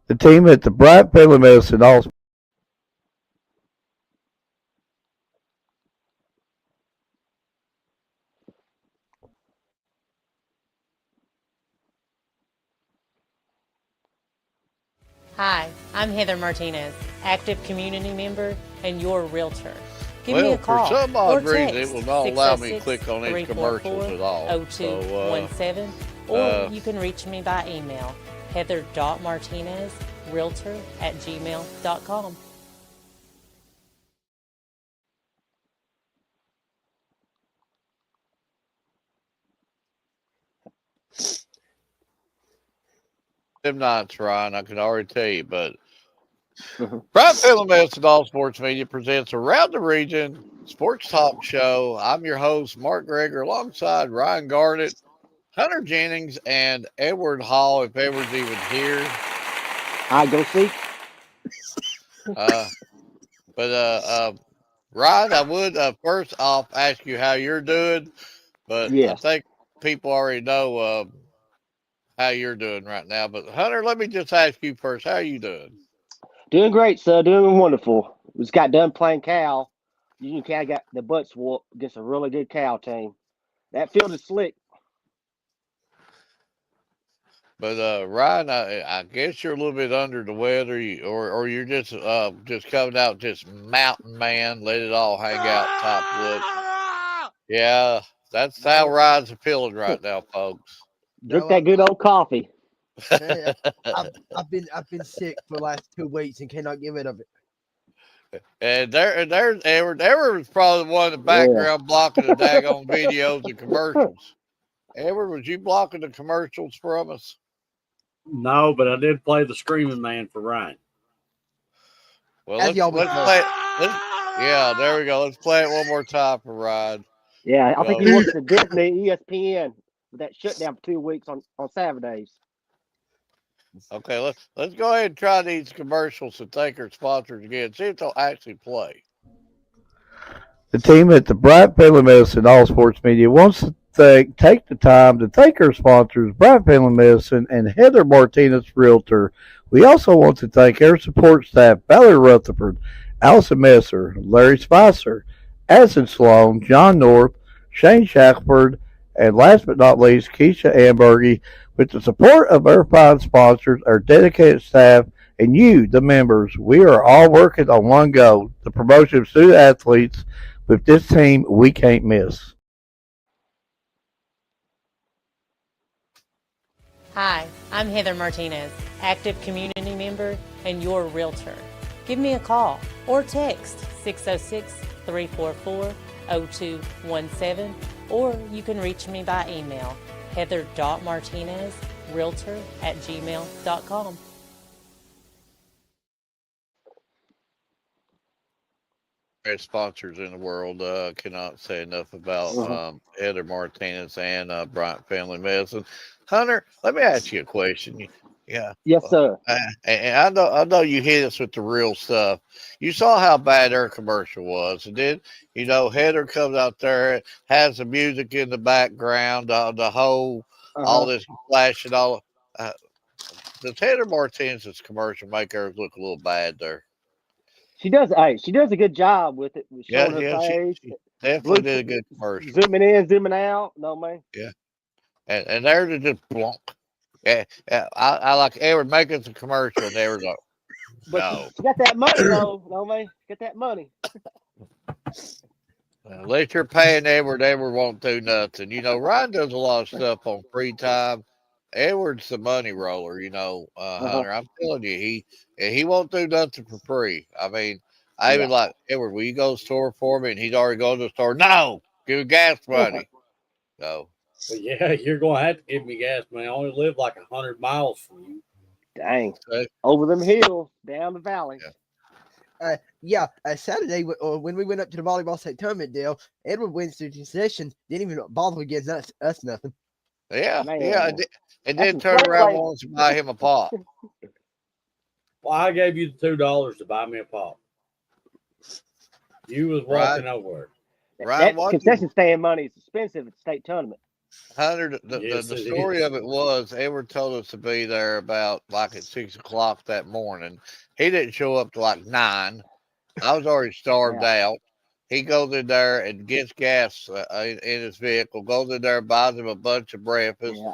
The team at the Bryant Family Medicine all. Hi, I'm Heather Martinez, active community member and your realtor. Give me Well, a for call some or odd reason, it text will not allow me to 606 click on any commercials 344 at all. So, 0217, or you can reach me by email, heather.martinezrealtor@gmail.com. them nights, Ryan, I can already tell you. But Mhm. Brian Philomath and All Sports Media presents Around the Region Sports Talk Show. I'm your host, Mark Greger, alongside Ryan Garnett, Hunter Jennings, and Edward Hall, if Edward's even here. I go see. Uh, but Ryan, I would first off ask you how you're doing, but I Yes. think people already know how you're doing right now. But Hunter, let me just ask you first, how are you doing? Doing great, sir. Doing wonderful. We just got done playing Cal. Union Cal got the butts whooped against a really good Cal team. That field is slick. But Ryan, I guess you're a little bit under the weather, or you're just coming out just mountain man, let it all hang out type look. Yeah, that's how No, Ryan's feeling right now, folks. Drink no, that good old coffee. man, I've been sick for the last 2 weeks and cannot get rid of it. And there's Edward. Edward was probably the one in the Yeah. background blocking the daggone videos and commercials. Edward, was you blocking the commercials from us? No, but I did play the Screaming Man for Ryan. Well, As y'all let's know. play it. Yeah, there we go. Let's play it one more time for Ryan. Yeah, I think Go. he works at Disney, ESPN, with that shutdown for 2 weeks on Saturdays. Okay, let's go ahead and try these commercials and thank our sponsors again. See if they'll actually play. The team at the Bryant Family Medicine All Sports Media wants to take the time to thank our sponsors, Bryant Family Medicine and Heather Martinez Realtor. We also want to thank our support staff, Valerie Rutherford, Allison Messer, Larry Spicer, Addison Sloan, John North, Shane Shackford, and last but not least, Keisha Ambergy. With the support of our fine sponsors, our dedicated staff, and you, the members, we are all working on one goal, the promotion of student athletes. With this team, we can't miss. Hi, I'm Heather Martinez, active community member and your realtor. Give me a call or text 606 344 0217, or you can reach me by email, heather.martinezrealtor@gmail.com. Great sponsors in the world. Cannot say enough about Mhm. Heather Martinez and Bryant Family Medicine. Hunter, let me ask you a question. Yeah, Yes, uh, sir. and I know you hit us with the real stuff. You saw how bad their commercial was, and then Heather comes out there, has the music in the background, the whole all Uh-huh. this flashing all. Uh, does Heather Martinez's commercial make her look a little bad there? She does. Hey, she does a good job with it, with Yeah, showing her yeah, face, she definitely blue, did a good commercial. zooming in, zooming out. No man. Yeah. And they're just blonk. Yeah, yeah. I like Edward making the commercial, and they were like, But she, no. she got that money though. No man, got that money. Unless you're paying Edward, Edward won't do nothing. Ryan does a lot of stuff on free time. Edward's the money roller, Uh-huh. Hunter. I'm telling you, he won't do nothing for free. I mean, I even Yeah. like Edward, will you go to the store for me? And he's already going to the store. No, give me gas money. So But yeah, you're going to have to give me gas, man. I only live like 100 miles from you. Dang. okay, Over them hills, down the valley. yeah. Yeah, Saturday when we went up to the volleyball state tournament deal, Edward wins through concession. Didn't even bother against us nothing. Yeah, Man, and that's then some turn slave around and labor. wants to buy him a pop. Well, I gave you the $2 to buy me a pop. You was Right, walking over it. Ryan, That what you concession stand money is expensive at the state tournament. Hunter, Yes, the it story is. of it was Edward told us to be there about like at 6 o'clock that morning. He didn't show up till like 9. I was already starved Yeah. out. He goes in there and gets gas in his vehicle, goes in there, buys him a bunch of breakfast. Yeah.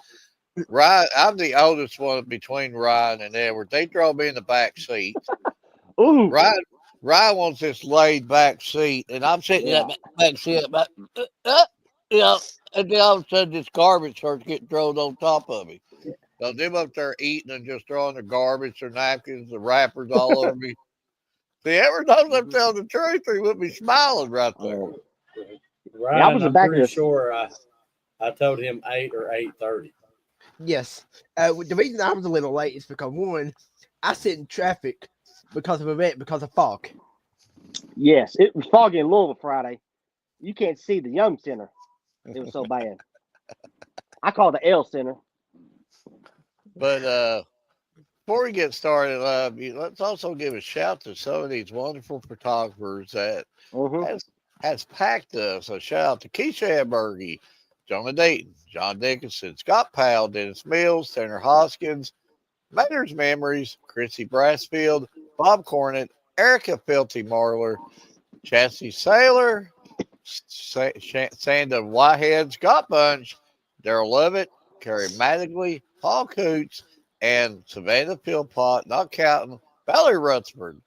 Ryan, I'm the oldest one between Ryan and Edward. They drove me in the back seat. Ooh. Ryan, Ryan wants this laid back seat, and I'm sitting in Yeah. that back seat, you know, and then all of a sudden this garbage starts getting thrown on top of me. So them up there eating and just throwing their garbage, their napkins, the wrappers all over me. See, Edward knows I'm Mhm. telling the truth. He would be smiling right there. Oh. Yeah, I Ryan, was in the I'm back of pretty this. sure I told him 8 or 8:30. Yes. The reason I was a little late is because one, I sit in traffic because of fog. Yes, it was foggy in Louisville Friday. You can't see the Young Center. It was so bad. I call it the L Center. But before we get started, let's also give a shout to some of these wonderful photographers that Mm-hmm. has packed us. A shout out to Keisha Edbergy, Jonah Dayton, John Dickinson, Scott Powell, Dennis Mills, Tanner Hoskins, Maynard's Memories, Chrissy Brassfield, Bob Cornett, Erica Felty Marler, Chassie Sailor, Sanda Whitehead, Scott Bunch, Daryl Lovett, Carrie Mattingly, Paul Coots, and Savannah Philpott, not counting Valerie Rutsford,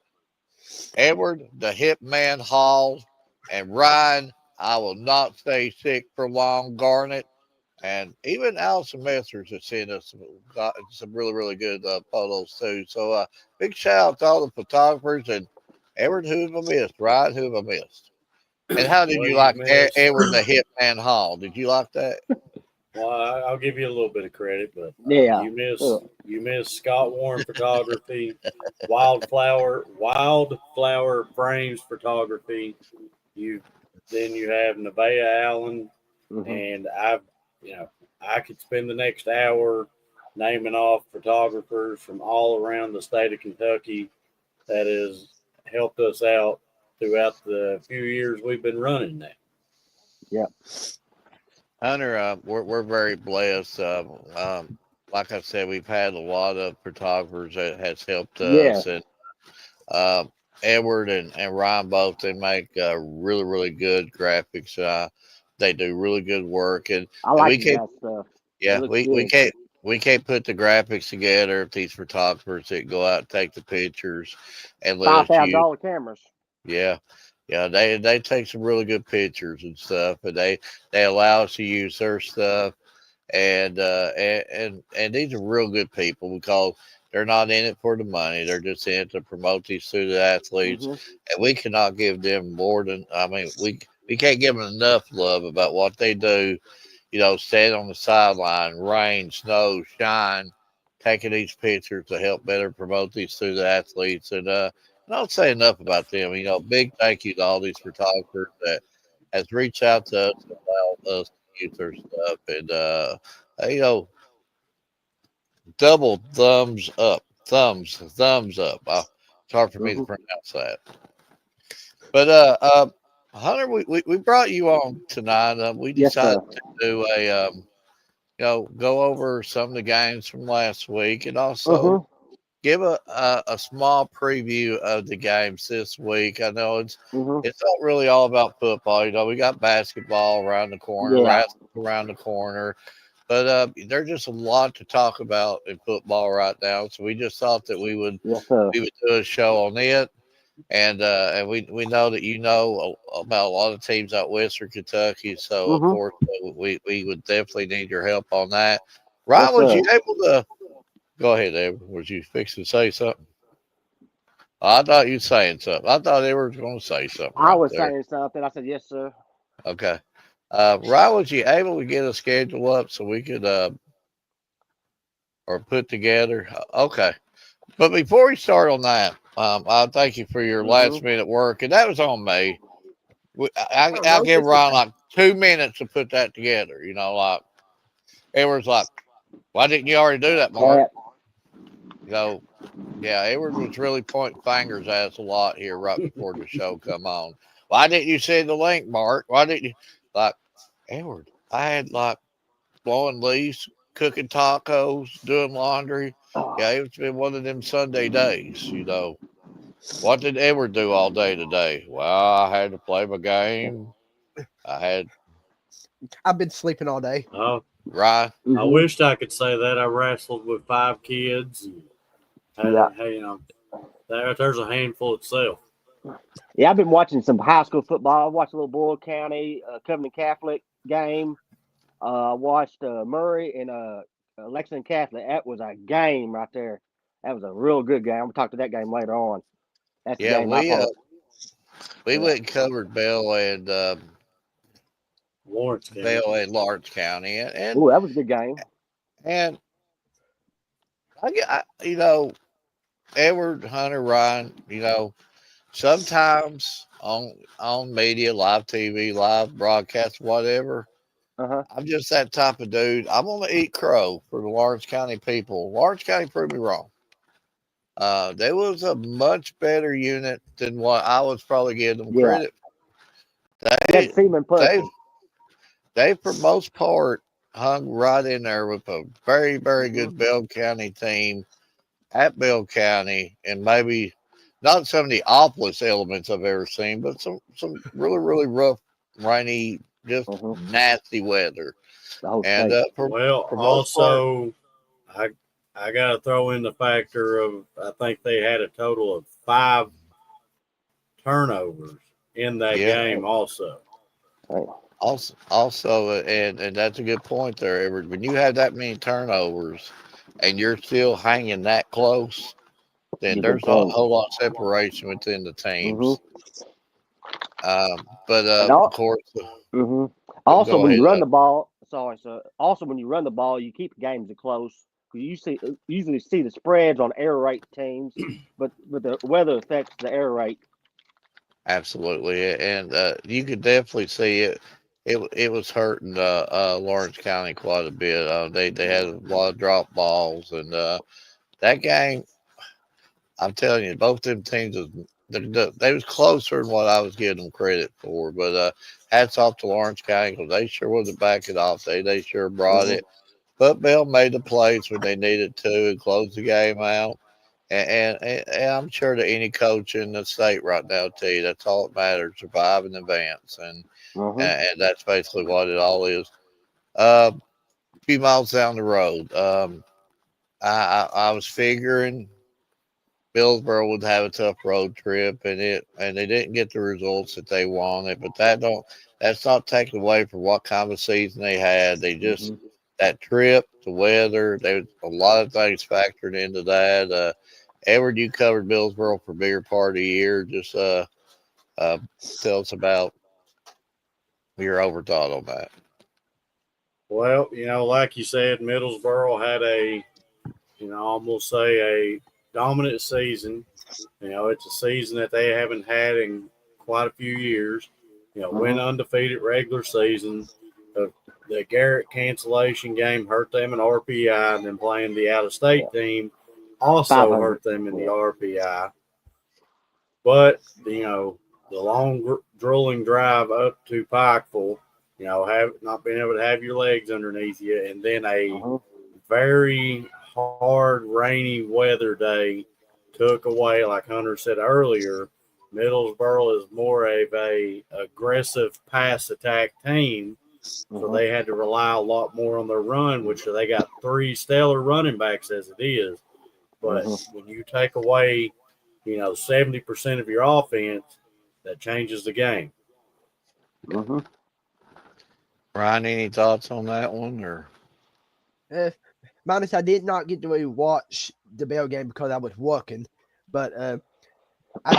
Edward, the Hip Man Hall, and Ryan, I will not stay sick for long, Garnet, and even Allison Messers has sent us some really, really good photos too. So big shout out to all the photographers and Edward, who have I missed? Ryan, who have I missed? And how did Well, you you like missed. Edward the Hip Man Hall? Did you like that? Well, I'll give you a little bit of credit, but Yeah. you miss Scott Warren Photography, Wildflower Frames Photography. You then you have Nevaeh Allen, Mm-hmm. and you know, I could spend the next hour naming off photographers from all around the state of Kentucky that has helped us out throughout the few years we've been running that. Yep. Hunter, we're very blessed. Like I said, we've had a lot of photographers that has helped Yeah. us, and uh, Edward and Ryan both they make really really good graphics. They do really good work, I and like we you can't guys' stuff. It yeah looks we good. can't we can't put the graphics together if these photographers that go out and take the pictures and let Five us thousand use. dollar cameras. Yeah, yeah, they take some really good pictures and stuff, and they allow us to use their stuff, and these are real good people because they're not in it for the money; they're just in it to promote these student athletes, Mm-hmm. and we cannot give them more than I mean we can't give them enough love about what they do. You know, stand on the sideline, rain, snow, shine, taking these pictures to help better promote these student athletes. And I don't say enough about them. You know, big thank you to all these photographers that has reached out to us and allowed us to use their stuff. And you know, double thumbs up. It's hard for me to Mm-hmm. pronounce that. But Hunter, we brought you on tonight. We Yes, decided sir. to do a go over some of the games from last week and also Mm-hmm. give a small preview of the games this week. I know Mm-hmm. it's not really all about football. You know, we got basketball around the corner, Yeah. wrestling around the corner, but there's just a lot to talk about in football right now. So we just thought that Yes, sir. we would do a show on it. And we know that you know about a lot of teams out Western Kentucky, so of Mm-hmm. course we would definitely need your help on that. Yes, Ryan, was sir. you able to go ahead, Edward? Was you fixing to say something? I thought you were saying something. I thought Edward was going to say something I right was there. saying something. I said, yes, sir. Okay. Ryan, was you able to get a schedule up so we could or put together? Okay. But before we start on that, I thank you for your Mm-hmm. last minute work, and that was on me. Oh I'll no, give it's Ron okay. like 2 minutes to put that together. You know, like Edward's like, why didn't you already do that, Mark? Cat. You know, yeah, Edward was really pointing fingers at us a lot here right before the show come on. Why didn't you send the link, Mark? Why didn't you? Like, Edward, I had like blowing leaves, cooking tacos, doing laundry. Yeah, it's been one of them Sunday days. What did Edward do all day today? Well, I had to play my game. I had I've been sleeping all day. Oh, Ryan. I wished I could say that. I wrestled with 5 kids. And Yeah. hey, there's a handful itself. Yeah, I've been watching some high school football. I watched a little Boyle County Covenant Catholic game. I watched Murray and Lexington Catholic. That was a game right there. That was a real good game. I'm gonna talk to that game later on. That's the Yeah, game I followed. we went and covered Bell and Lawrence County. Lawrence County, and Ooh, that was a good game. and Edward, Hunter, Ryan. Sometimes on media, live TV, live broadcast, whatever. Uh-huh. I'm just that type of dude. I'm gonna eat crow for the Lawrence County people. Lawrence County proved me wrong. They was a much better unit than what I was probably giving them Yeah. credit. That Seaman They Pussy. they for most part hung right in there with a very, very good Bell County team at Bell County, and maybe not some of the awfulest elements I've ever seen, but some really, really rough, rainy, just nasty weather. The whole And state. for most Also, I got to throw in the factor of I think they had a total of 5 turnovers in that game. Also, and that's a good point there, Edward. When you have that many turnovers and you're still hanging that close, then there's not a whole lot of separation within the teams. Of course, also go when ahead, you run the ball, also when you run the ball, you keep games close because you usually see the spreads on air raid teams, but the weather affects the air raid. absolutely, and you could definitely see it. It was hurting Lawrence County quite a bit. They had a lot of drop balls, and that game, I'm telling you, both them teams they was closer than what I was giving them credit for. But hats off to Lawrence County because they sure wasn't backing off. They sure brought it. But Bell made the plays when they needed to and closed the game out. And I'm sure that any coach in the state right now will tell you that's all that matters: survive and advance, and that's basically what it all is. A few miles down the road, I was figuring Billsboro would have a tough road trip, and they didn't get the results that they wanted. But that's not taken away from what kind of season they had. They just that trip, the weather, there was a lot of things factored into that. Edward, you covered Billsboro for a bigger part of the year. Just tell us about your overthought on that. well, like you said, Middlesboro had almost say a dominant season. It's a season that they haven't had in quite a few years. Went undefeated regular season. The Garrett cancellation game hurt them in RPI, and then playing the out-of-state team also hurt them in the RPI. But, the long drilling drive up to Pikeville, have not being able to have your legs underneath you, and then a very hard, rainy weather day took away, like Hunter said earlier, Middlesboro is more of a aggressive pass attack team. So they had to rely a lot more on their run, which they got 3 stellar running backs as it is. But when you take away, 70% of your offense, that changes the game. Ryan, any thoughts on that one? Or Minus, I did not get to watch the Bell game because I was working, but I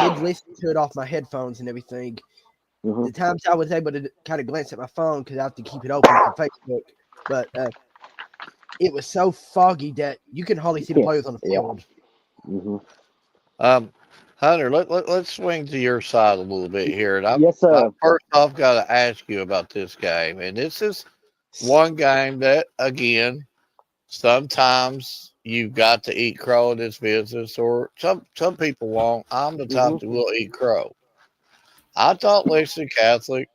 did listen to it off my headphones and everything. The times I was able to kind of glance at my phone because I have to keep it open for Facebook, but it was so foggy that you can hardly see the players on the field. Hunter, let's swing to your side a little bit here. And Yes, sir. I first off got to ask you about this game. And this is one game that, again, sometimes you've got to eat crow in this business, or some people won't. I'm the type that will eat crow. I thought Lexington Catholic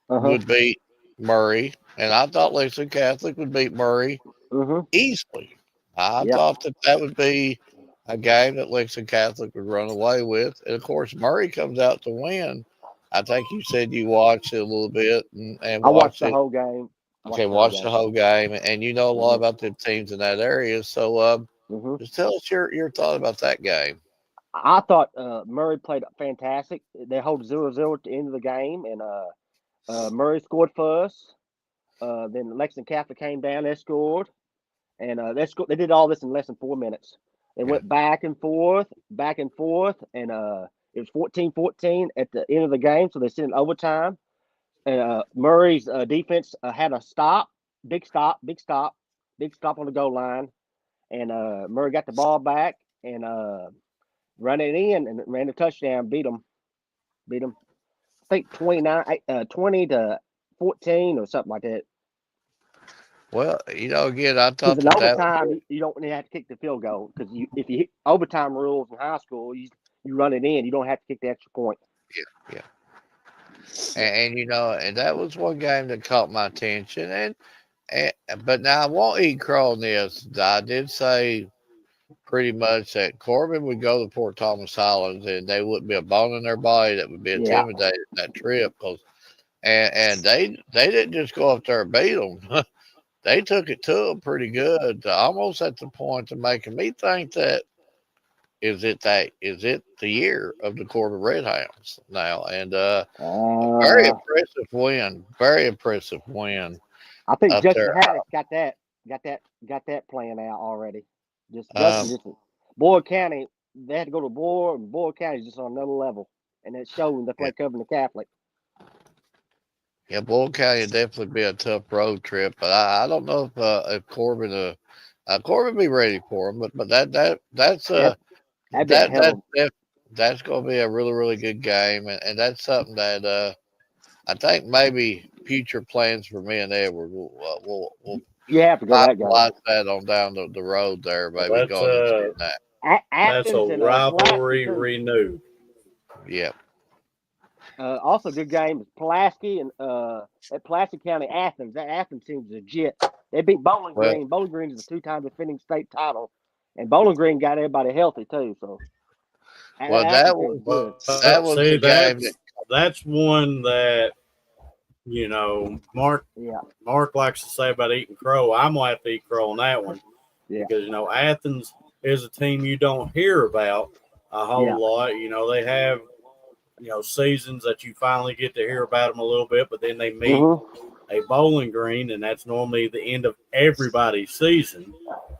would beat Murray. and I thought Lexington Catholic would beat Murray Mm-hmm. easily. I Yep. thought that would be a game that Lexington Catholic would run away with, and of course Murray comes out to win. I think you said you watched it a little bit and I watched watched the it. whole game. Okay, Watched the whole watch the game. whole game, and you know a lot Mm-hmm. about the teams in that area. So, Mm-hmm. just tell us your thought about that game. I thought Murray played fantastic. They hold 0-0 at the end of the game, and Murray scored first. Then Lexington Catholic came down. They scored, and they did all this in less than 4 minutes. They Yeah, went back and forth, and it was 14-14 at the end of the game. So they sent in overtime. And Murray's defense had a stop, big stop on the goal line, and Murray got the ball back and ran it in and ran a touchdown, beat them. I think 20-14 or something like that. well, again, I Because thought in that overtime, you don't have to kick the field goal because if you hit overtime rules in high school, you run it in. You don't have to kick the extra point. yeah, and that was one game that caught my attention, and but now I won't eat crow on this. I did say pretty much that Corbin would go to Port Thomas Islands and they wouldn't be a bone in their body that would be Yeah. intimidated in that trip, because and they didn't just go up there and beat them. They took it to them pretty good, almost at the point of making me think that is it the year of the Corbin Redhounds now, and very impressive win I think up Justin there. Haddock got that playing out already. Just Um, Justin, just Boyd County. They had to go to Boyd, and Boyd County is just on another level, and it showed when they yeah, play covering the Catholic. yeah, Bull County would definitely be a tough road trip, but I don't know if Corbin Corbin be ready for him, but That that'd be a hell that's going to be a really really good game, and that's something that I think maybe future plans for me and Edward will you have to go to that game. finalize that on down the road there, Well, maybe going and seeing that. that's a Athens and Pulaski rivalry too. renewed. Yep. Also, good game is Pulaski and at Pulaski County Athens. That Athens team's legit. They beat Bowling Well, Green. Bowling Green is a two-time defending state title, and Bowling Green got everybody healthy too. So well, Athens team's good. that was See, the game that that's one that Mark Yeah, likes to say about eating crow. I'm gonna have to eat crow on that one yeah, because Athens is a team you don't hear about a whole yeah. lot. They have seasons that you finally get to hear about them a little bit, but then they meet a Bowling Green, and that's normally the end of everybody's season,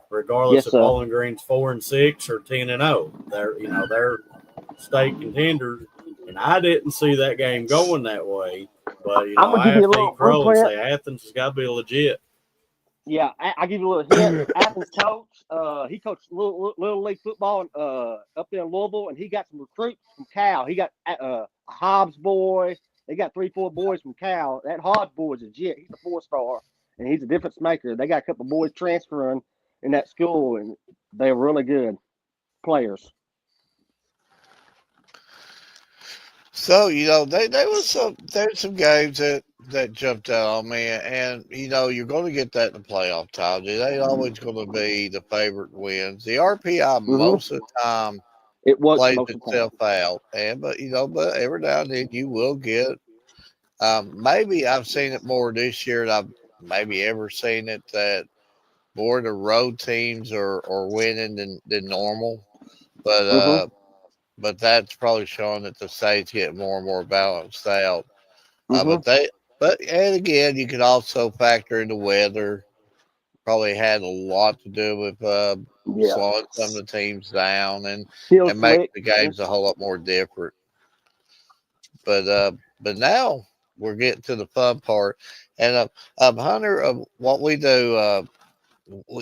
regardless Yes, if sir. Bowling Green's 4-6 or 10-0. They're state contenders, and I didn't see that game going that way. But I'm gonna I give you have a to little eat crow and clip. say Athens has got to be legit. Yeah, I'll give you a little hint. Athens coach, he coached little league football up there in Louisville, and he got some recruits from Cal. He got a Hobbs boy. They got 3-4 boys from Cal. That Hobbs boy is legit. He's a 4-star, and he's a difference maker. They got a couple of boys transferring in that school, and they're really good players. So there's some games that jumped out on me, and you're going to get that in the playoff times. It ain't always going to be the favorite wins. The RPI most of the time It was plays most of the time. itself out, but every now and then you will get. Maybe I've seen it more this year than I've maybe ever seen it, that more of the road teams are winning than normal, but Mm-hmm. but that's probably showing that the state's getting more and more balanced out. Mm-hmm. And again, you could also factor in the weather. Probably had a lot to do with Yeah. slowing some of the teams down Still and making slick. the games a whole lot more different. But now we're getting to the fun part. And Hunter, what we do,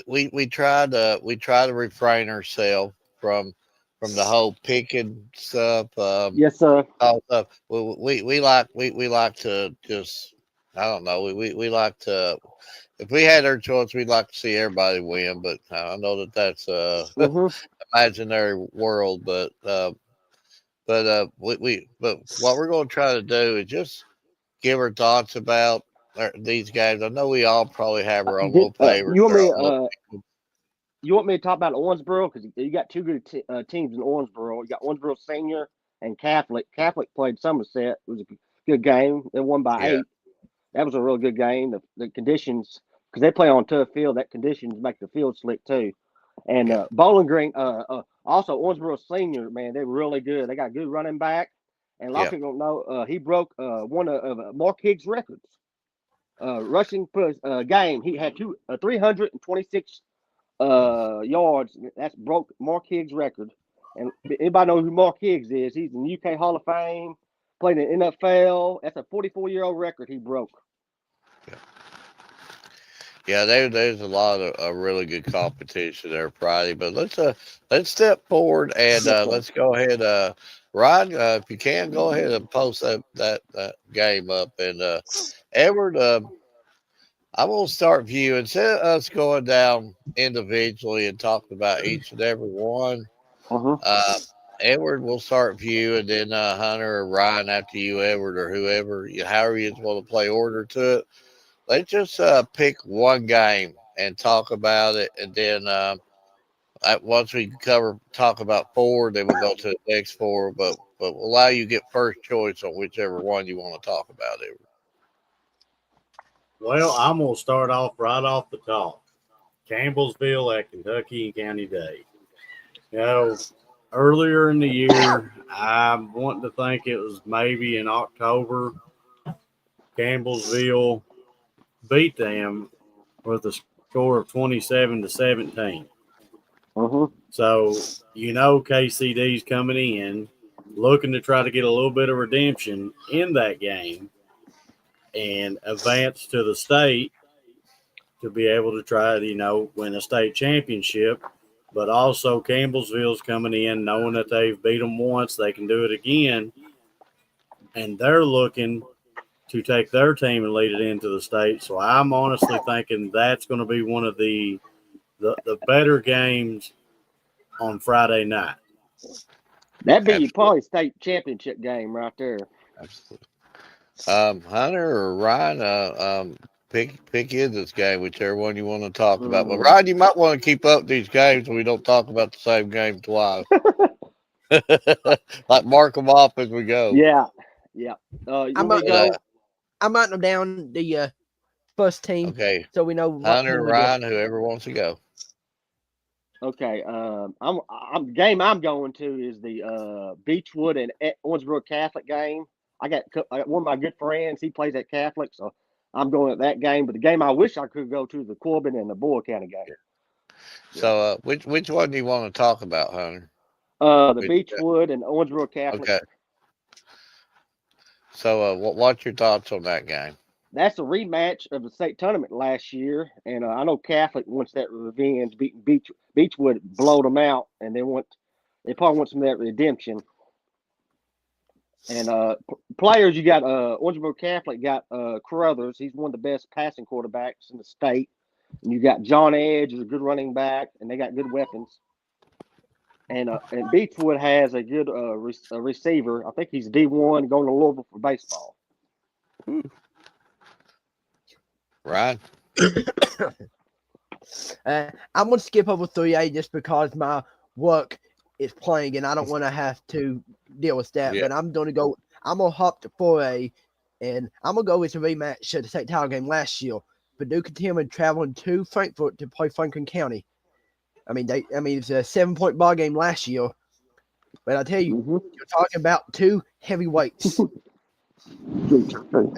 we try to refrain ourselves from the whole picking stuff. Yes, sir. All stuff. We like to just, I don't know, we like to, if we had our choice, we'd like to see everybody win, but I know that's Mm-hmm. imaginary world, but what we're going to try to do is just give our thoughts about these games? I know we all probably have our own little favorites. You want me to talk about Owensboro? Because you got two good teams in Owensboro. You got Owensboro Senior and Catholic. Catholic played Somerset. It was a good game. They won by 8. That was a real good game. The conditions, because they play on tough field, that conditions make the field slick too. And Bowling Green, also Owensboro Senior, man, they're really good. They got good running back. And a lot of people don't know, he broke one of Mark Higgs' records. Rushing per game, he had 326 yards. That's broke Mark Higgs' record. And anybody know who Mark Higgs is? He's in the UK Hall of Fame, played in the NFL. That's a 44-year-old record he broke. Yeah, there's a lot of really good competition there Friday. But let's step forward and let's go ahead. Ryan, if you can, go ahead and post that game up. And Edward, I'm gonna start viewing. Instead of us going down individually and talking about each and every one. Edward will start view, and then Hunter or Ryan after you, Edward, or whoever, however you want to play order to it. Let's just pick one game and talk about it, and then once we talk about 4, then we'll go to the next 4. But we'll allow you to get first choice on whichever one you want to talk about, Edward. Well, I'm going to start off right off the top. Campbellsville at Kentucky County Day. You know, earlier in the year, I'm wanting to think it was maybe in October, Campbellsville beat them with a score of 27-17. So, KCD's coming in, looking to try to get a little bit of redemption in that game and advance to the state to be able to try to, win a state championship. But also Campbellsville's coming in knowing that they've beat them once, they can do it again. And they're looking to take their team and lead it into the state. So I'm honestly thinking that's going to be one of the better games on Friday night. That'd be probably state championship game right there. Absolutely. Hunter or Ryan, pick in this game, whichever one you want to talk about. But Ryan, you might want to keep up these games so we don't talk about the same game twice. Like mark them off as we go. Yeah. I'm writing them down the first team. Okay. So we know Hunter, Ryan, whoever wants to go. Okay. I'm game I'm going to is the Beechwood and Owensboro Catholic game. I got one of my good friends. He plays at Catholic, so I'm going at that game. But the game I wish I could go to is the Corbin and the Boyle County game. So which one do you want to talk about, Hunter? The Beechwood and Owensboro Catholic. Okay. So what's your thoughts on that game? That's a rematch of the state tournament last year, and I know Catholic wants that revenge, beating Beechwood, blowed them out, and they probably want some of that redemption. And players, you got Owensboro Catholic got Carruthers. He's one of the best passing quarterbacks in the state. And you got John Edge, who's a good running back, and they got good weapons. And Beechwood has a good receiver. I think he's D1 going to Louisville for baseball. Right. I'm going to skip over 3A just because my work is playing and I don't want to have to deal with that. Yeah. But I'm going to hop to 4A and I'm going to go with the rematch of the state title game last year. Purdue continued traveling to Frankfort to play Franklin County. It's a 7-point ball game last year. But I tell you, you're talking about two heavyweights.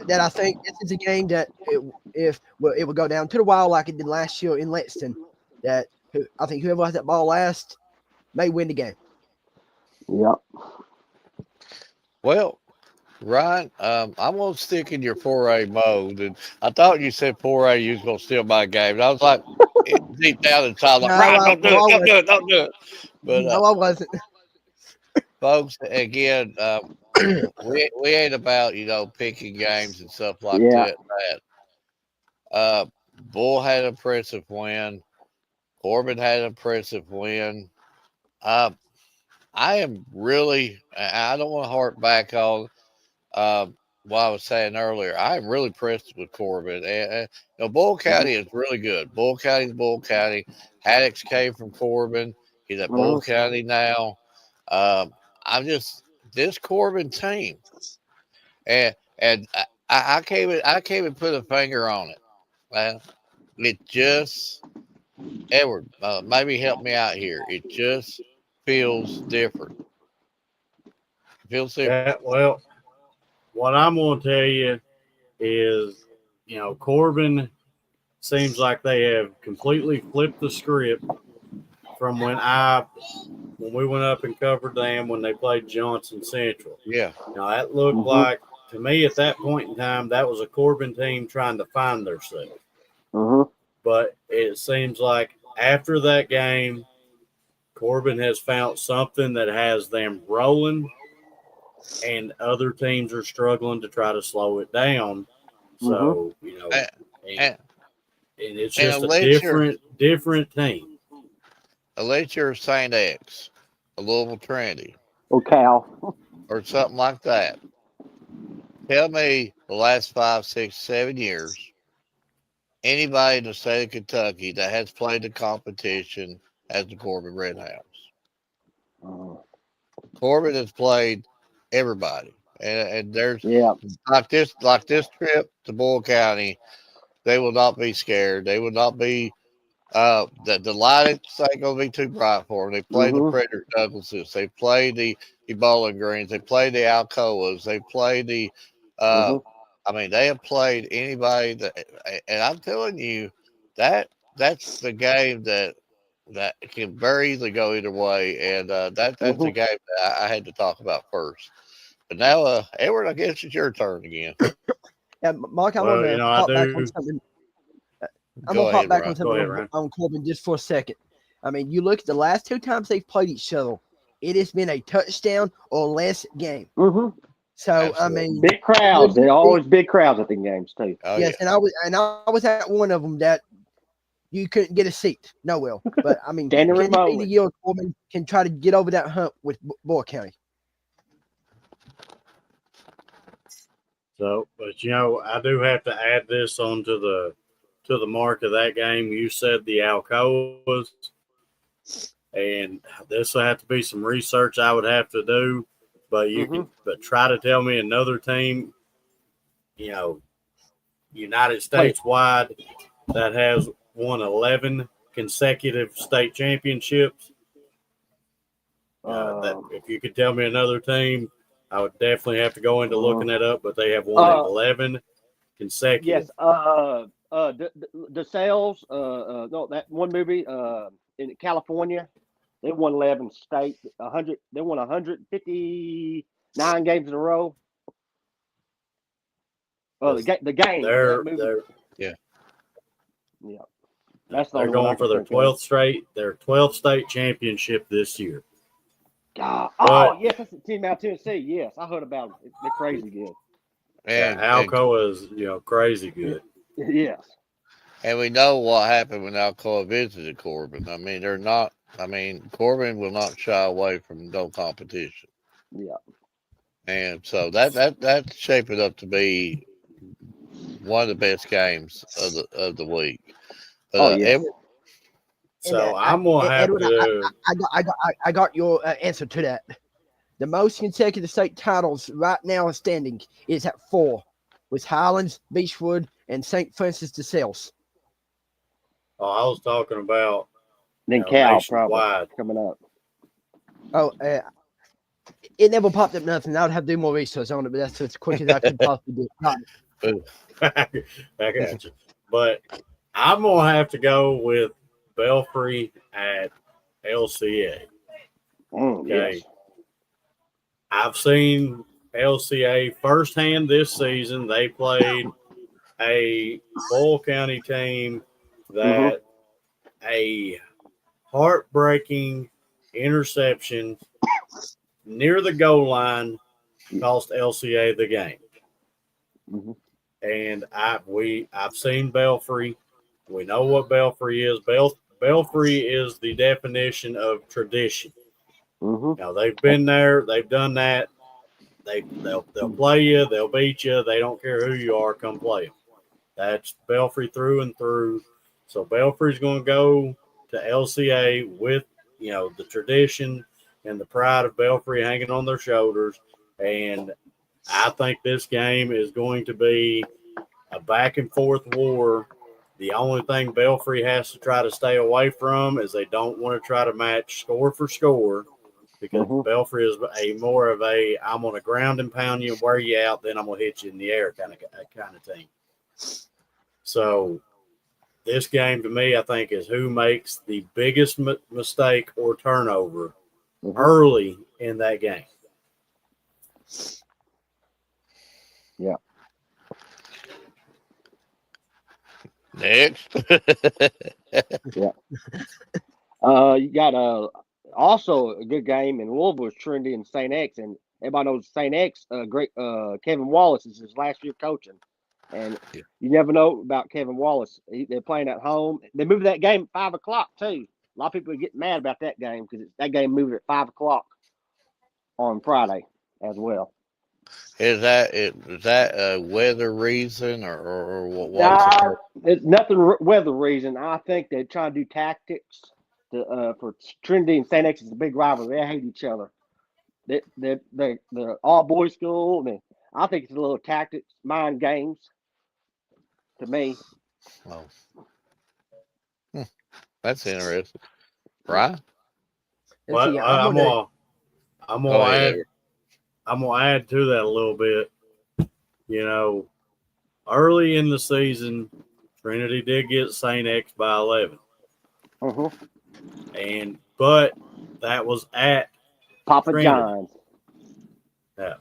That I think this is a game that it will go down to the wire like it did last year in Lexington. That I think whoever has that ball last may win the game. Yep. Well, Ryan, I'm going to stick in your 4A mode. And I thought you said 4A you was going to steal my game. And I was like, deep down inside, like, Ryan, don't do it. But, no, I wasn't. Folks, again, we ain't about, picking games and stuff like that. Bull had an impressive win. Corbin had an impressive win. I am really, I don't want to harp back on, what I was saying earlier. I'm really impressed with Corbin. And Bull County is really good. Bull County's Bull County. Haddix came from Corbin. He's at Bull County now. I'm just this Corbin team, and I can't even put a finger on it. It just Edward, maybe help me out here. It just feels different. It feels different. Yeah, well, what I'm going to tell you is, Corbin seems like they have completely flipped the script from when we went up and covered them when they played Johnson Central. Yeah. That looked like, to me at that point in time, that was a Corbin team trying to find themselves. But it seems like after that game, Corbin has found something that has them rolling, and other teams are struggling to try to slow it down. So, and it's just a different team. Unless you're St. X, a Louisville Trinity, or Cal, or something like that. Tell me the last 5, 6, 7 years, anybody in the state of Kentucky that has played the competition as the Corbin Red Hounds. Corbin has played everybody, and there's like this trip to Bull County, they will not be scared. They will not be the lights ain't gonna be too bright for them. They played the Frederick Douglasses. They played the Bowling Greens. They played the Alcoas. They played the I mean, they have played anybody that, and I'm telling you that's the game that can very easily go either way, and that's the game that I had to talk about first. But now, Edward, I guess it's your turn again. Yeah, Mark, I'm going to pop back on something. I'm going to pop back on something on Corbin just for a second. I mean, you look at the last 2 times they've played each other, it has been a touchdown or less game. So Absolutely. I mean, big crowds. They're always big crowds at the games too. Oh, yes, yeah. and I was at one of them that you couldn't get a seat. No, well, but I mean, Standing can room it be the year Corbin can try to get over that hump with Bull County? So, but I do have to add this on to the mark of that game. You said the Alcoas, and this will have to be some research I would have to do. But but try to tell me another team, United States wide, that has won 11 consecutive state championships. That if you could tell me another team, I would definitely have to go into looking that up. But they have won 11 consecutive. Yes. The sales. No, that one movie. In California, they won 11 state. 100. They won 159 games in a row. Oh, the game. Yeah. That's they're going for their 12th state championship this year. God. Yes, that's the team out of Tennessee. Yes, I heard about them. They're crazy good. And Alcoa is crazy good. Yes. And we know what happened when Alcoa visited Corbin. I mean, Corbin will not shy away from no competition. Yeah. And so that's shaping up to be one of the best games of the week. Edward, so I'm gonna have to. I got your answer to that. The most consecutive state titles right now standing is at 4, with Highlands, Beechwood, and St. Francis de Sales. Oh, I was talking about then Cal probably coming up. Oh, it never popped up nothing. I would have to do more research on it, but that's as quick as I could possibly do. I got you. But I'm gonna have to go with Belfry at LCA. Okay. Yes. I've seen LCA firsthand this season. They played a Bull County team that a heartbreaking interception near the goal line cost LCA the game. And I've seen Belfry. We know what Belfry is. Belfry is the definition of tradition. Now they've been there, they've done that. they'll play you, they'll beat you. They don't care who you are. Come play them. That's Belfry through and through. So Belfry's going to go to LCA with the tradition and the pride of Belfry hanging on their shoulders. And I think this game is going to be a back and forth war. The only thing Belfry has to try to stay away from is they don't want to try to match score for score, because Belfry is more of a I'm going to ground and pound you and wear you out, then I'm going to hit you in the air kind of team. So this game to me, I think, is who makes the biggest mistake or turnover early in that game. Yeah. Next. Yeah. You got also a good game in Louisville, Trinity and St. X, and everybody knows St. X. Great Kevin Wallace is his last year coaching, and you never know about Kevin Wallace. They're playing at home. They moved that game at 5 o'clock too. A lot of people get mad about that game because that game moved at 5 o'clock on Friday as well. Is that a weather reason or what? Nah, it's nothing weather reason. I think they're trying to do tactics. For Trinity and St. X is a big rival. They hate each other. They're all boys school. And I think it's a little tactics, mind games. To me, that's interesting, right? Well, I'm gonna add to that a little bit. Early in the season, Trinity did get St. X by 11. But that was at Papa Trinity. John's. Yeah,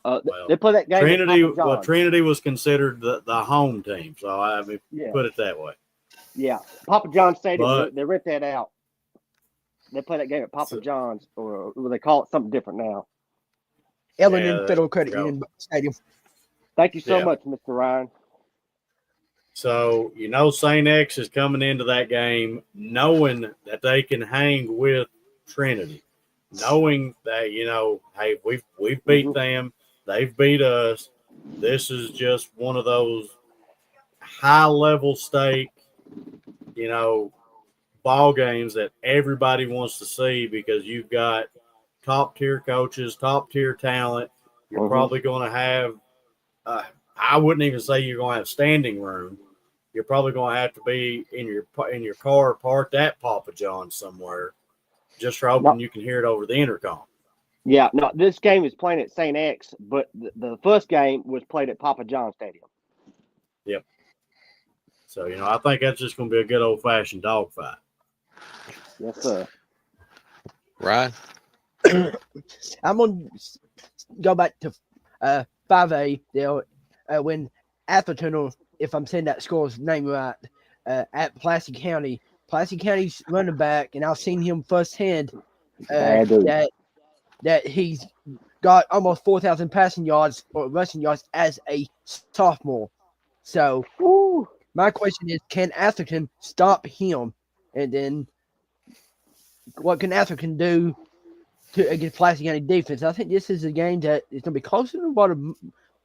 they play that game. Trinity was considered the home team, so put it that way. Yeah, Papa John's Stadium. They rent that out. They play that game at Papa John's, or they call it something different now. Ellen Federal Credit Union Stadium. Thank you so much, Mr. Ryan. So, St. X is coming into that game knowing that they can hang with Trinity, knowing that, hey, we've beat them, they've beat us. This is just one of those high-level stake, ball games that everybody wants to see, because you've got top-tier coaches, top-tier talent. You're probably going to have I wouldn't even say you're going to have standing room. You're probably going to have to be in your car parked at Papa John's somewhere, just for hoping you can hear it over the intercom. Yeah, no, this game is playing at St. X, but the first game was played at Papa John's Stadium. Yep. So, I think that's just going to be a good old-fashioned dogfight. Yes, sir. Ryan? I'm going to go back to 5A. When Atherton, if I'm saying that score's name right, at Pulaski County. Pulaski County's running back, and I've seen him firsthand that he's got almost 4,000 passing yards or rushing yards as a sophomore. So my question is, can Atherton stop him? And then what can Atherton do against Pulaski County defense? I think this is a game that is going to be closer than what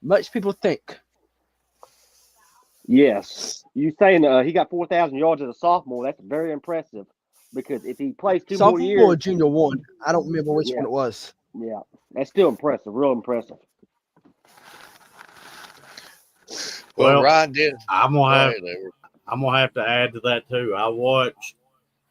much people think. Yes. You saying he got 4,000 yards as a sophomore, that's very impressive, because if he plays two more years. Sophomore or junior one. I don't remember which one it was. Yeah. That's still impressive, real impressive. Well, Ryan did. I'm gonna have to add to that too. I watched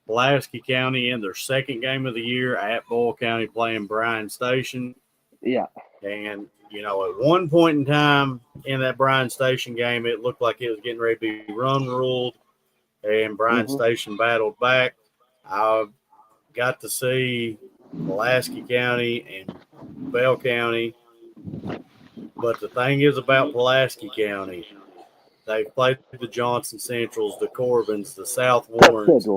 Pulaski County in their second game of the year at Boyle County playing Bryant Station. Yeah. And at one point in time in that Bryant Station game, it looked like it was getting ready to be run ruled, and Bryant Station battled back. I got to see Pulaski County and Bell County. But the thing is about Pulaski County, they've played the Johnson Centrals, the Corbins, the South Warrens.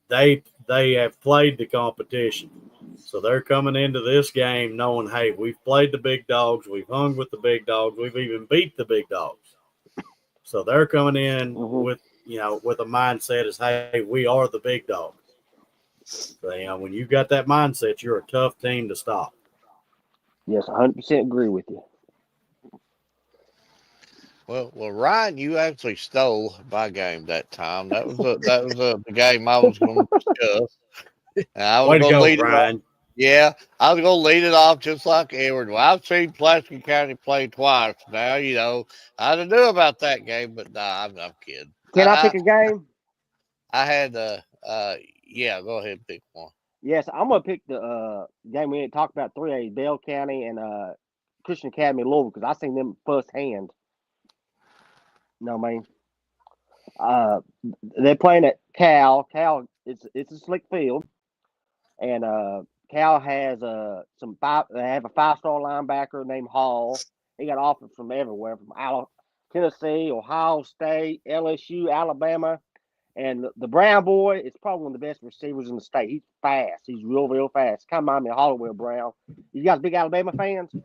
They have played the competition. So they're coming into this game knowing, hey, we've played the big dogs, we've hung with the big dogs, we've even beat the big dogs. So they're coming in with a mindset as, hey, we are the big dogs. So when you've got that mindset, you're a tough team to stop. Yes, 100% agree with you. Well, Ryan, you actually stole my game that time. The game I was going to discuss. And I was Way to going to go, lead it off. Brian. Yeah, I was going to lead it off just like Edward. Well, I've seen Pulaski County play twice now. I don't know about that game, but nah, I'm kidding. Can I pick a game? I had yeah, go ahead and pick one. Yes, I'm gonna pick the game we didn't talk about 3A Bell County and Christian Academy Louisville because I seen them firsthand. You know what I mean? They're playing at Cal. Cal, it's a slick field, and Cal has some five. They have a 5-star linebacker named Hall. He got offers from everywhere, from Tennessee, Ohio State, LSU, Alabama. And the Brown boy is probably one of the best receivers in the state. He's fast. He's real fast. Kind of remind me of Hollowell Brown. You guys big Alabama fans?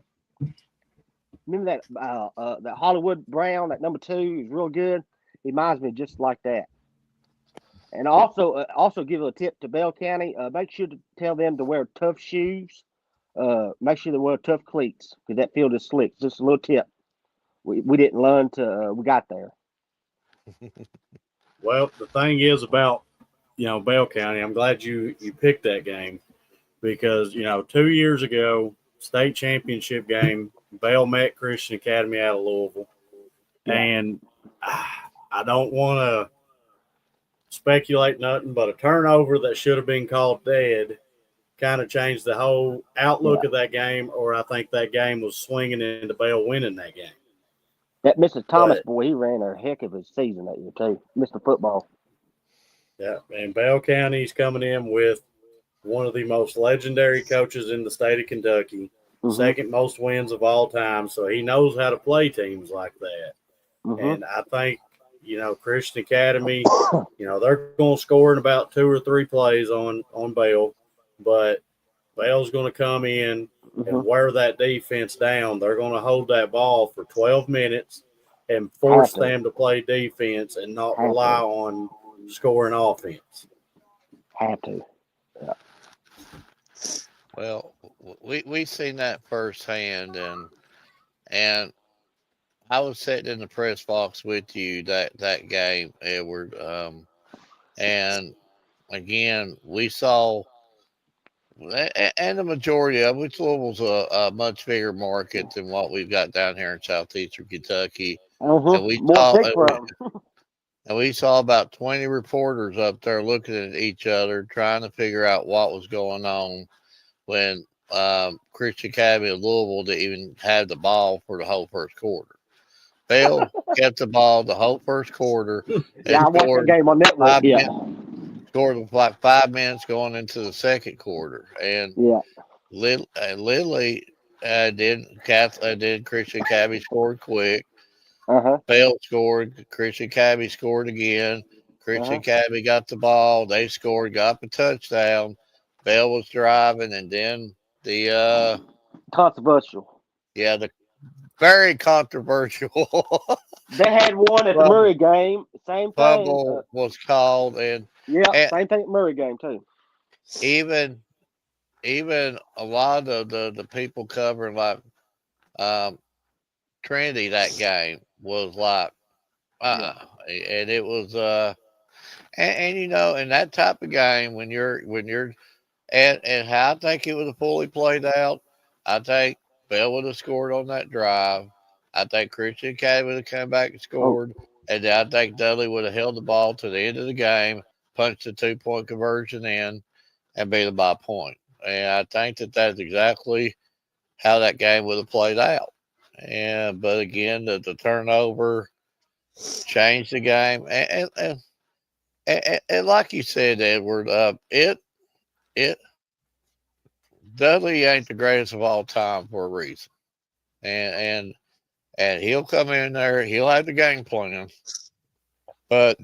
Remember that Hollywood Brown, that number 2, is real good. He reminds me just like that. And also give a tip to Bell County. Make sure to tell them to wear tough shoes. Make sure they wear tough cleats because that field is slick. Just a little tip. We didn't learn till we got there. Well, the thing is about, Bell County, I'm glad you picked that game because, 2 years ago, state championship game, Bell met Christian Academy out of Louisville. Yeah. And I don't want to speculate nothing, but a turnover that should have been called dead kind of changed the whole outlook of that game, or I think that game was swinging into Bell winning that game. That Mr. Thomas boy, he ran a heck of a season that year too. Mr. Football. Yeah, and Bell County's coming in with one of the most legendary coaches in the state of Kentucky, second most wins of all time. So he knows how to play teams like that. And I think, Christian Academy, they're going to score in about 2 or 3 plays on Bell, but Bell's going to come in and wear that defense down. They're going to hold that ball for 12 minutes and force them to play defense and not rely on scoring offense. Have to. Yeah. Well, we seen that firsthand, and I was sitting in the press box with you that game, Edward. And again, we saw. And the majority of which Louisville's a much bigger market than what we've got down here in southeastern Kentucky. And we saw about 20 reporters up there looking at each other, trying to figure out what was going on when Christian Academy of Louisville didn't even have the ball for the whole first quarter. Bell kept the ball the whole first quarter. Yeah, I watched the game on network. Yeah. Scored with like 5 minutes going into the second quarter, and Lily did Christian Academy scored quick. Bell scored. Christian Academy scored again. Christian Academy got the ball. They scored, got the touchdown. Bell was driving, and then the controversial. Yeah, the very controversial. They had one at the Murray game. Same thing. Fumble was called, and same thing at Murray game too. Even a lot of the people covering like Trinity that game was like, and it was and in that type of game when you're and how I think it was fully played out. I think Bell would have scored on that drive. I think Christian Academy would have come back and scored. And then I think Dudley would have held the ball to the end of the game, punched the 2-point conversion in, and beat them by a point. And I think that's exactly how that game would have played out. But again, the turnover changed the game. And like you said, Edward, Dudley ain't the greatest of all time for a reason. And he'll come in there, he'll have the game plan, but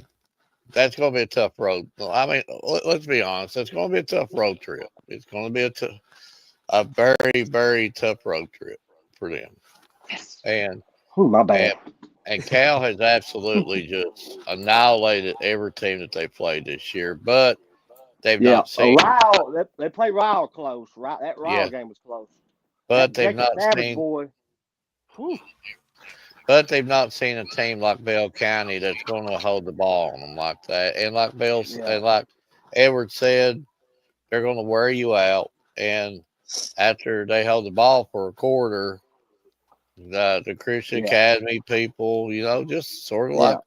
that's going to be a tough road. I mean, let's be honest, it's going to be a tough road trip. It's going to be a very, very tough road trip for them. And my bad. And Cal has absolutely just annihilated every team that they played this year, but they've not seen. They played Ryle close. Right, that Ryle game was close. but That they've Jacob not Savage seen. boy. Whew. But they've not seen a team like Bell County that's going to hold the ball on them like that. And like Yeah. Like Edward said, they're going to wear you out. And after they hold the ball for a quarter, the Christian Yeah. Academy people, just sort of Yeah. like,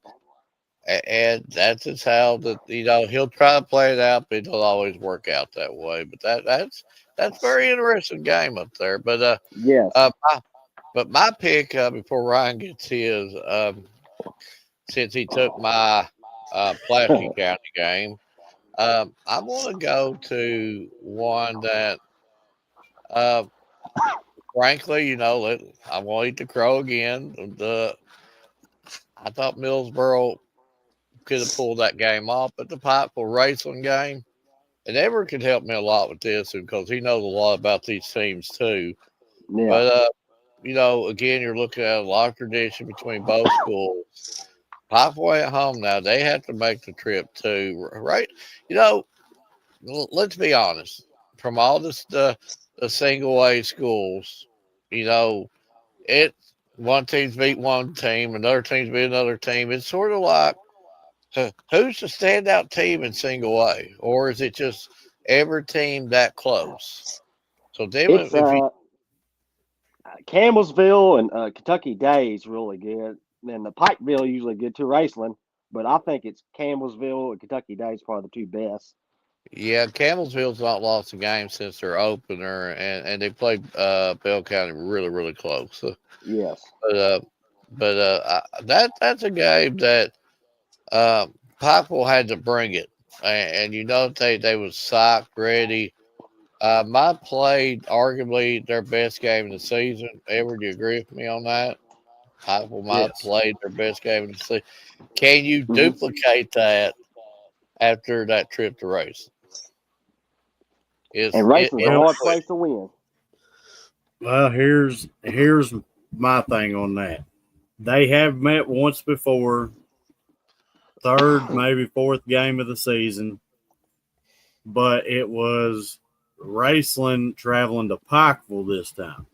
and that's just how he'll try to play it out, but it don't always work out that way. But that's very interesting game up there. Yes. My pick before Ryan gets his, since he took my Pulaski County game, I'm going to go to one that, uh, frankly, I want to eat the crow again. I thought Millsboro could have pulled that game off, but the Pikeville Racing game, and Edward could help me a lot with this because he knows a lot about these teams too. Yeah. But again, you're looking at a lot of tradition between both schools. Pikeville at home now, they have to make the trip too, right? Let's be honest. From all the single A schools, it one team's beat one team, another team's beat another team. It's sort of like who's the standout team in single A, or is it just every team that close? So then, It's if you Campbellsville and Kentucky Days really good. And the Pikeville usually good too, Raceland. But I think it's Campbellsville and Kentucky Days probably the two best. yeah, Campbellsville's not lost a game since their opener, and they played Bell County really really close. Yes. But that's a game that Pikeville had to bring it, and they was psyched, ready. Mine played arguably their best game of the season. Edward, do you agree with me on that? Pikeville might have Yes. played their best game of the season. Can you Mhm. duplicate that after that trip to race? And Racing's a Well, hard place to win. Well, here's my thing on that. They have met once before, third, maybe fourth game of the season, but it was Raceland traveling to Pikeville this time.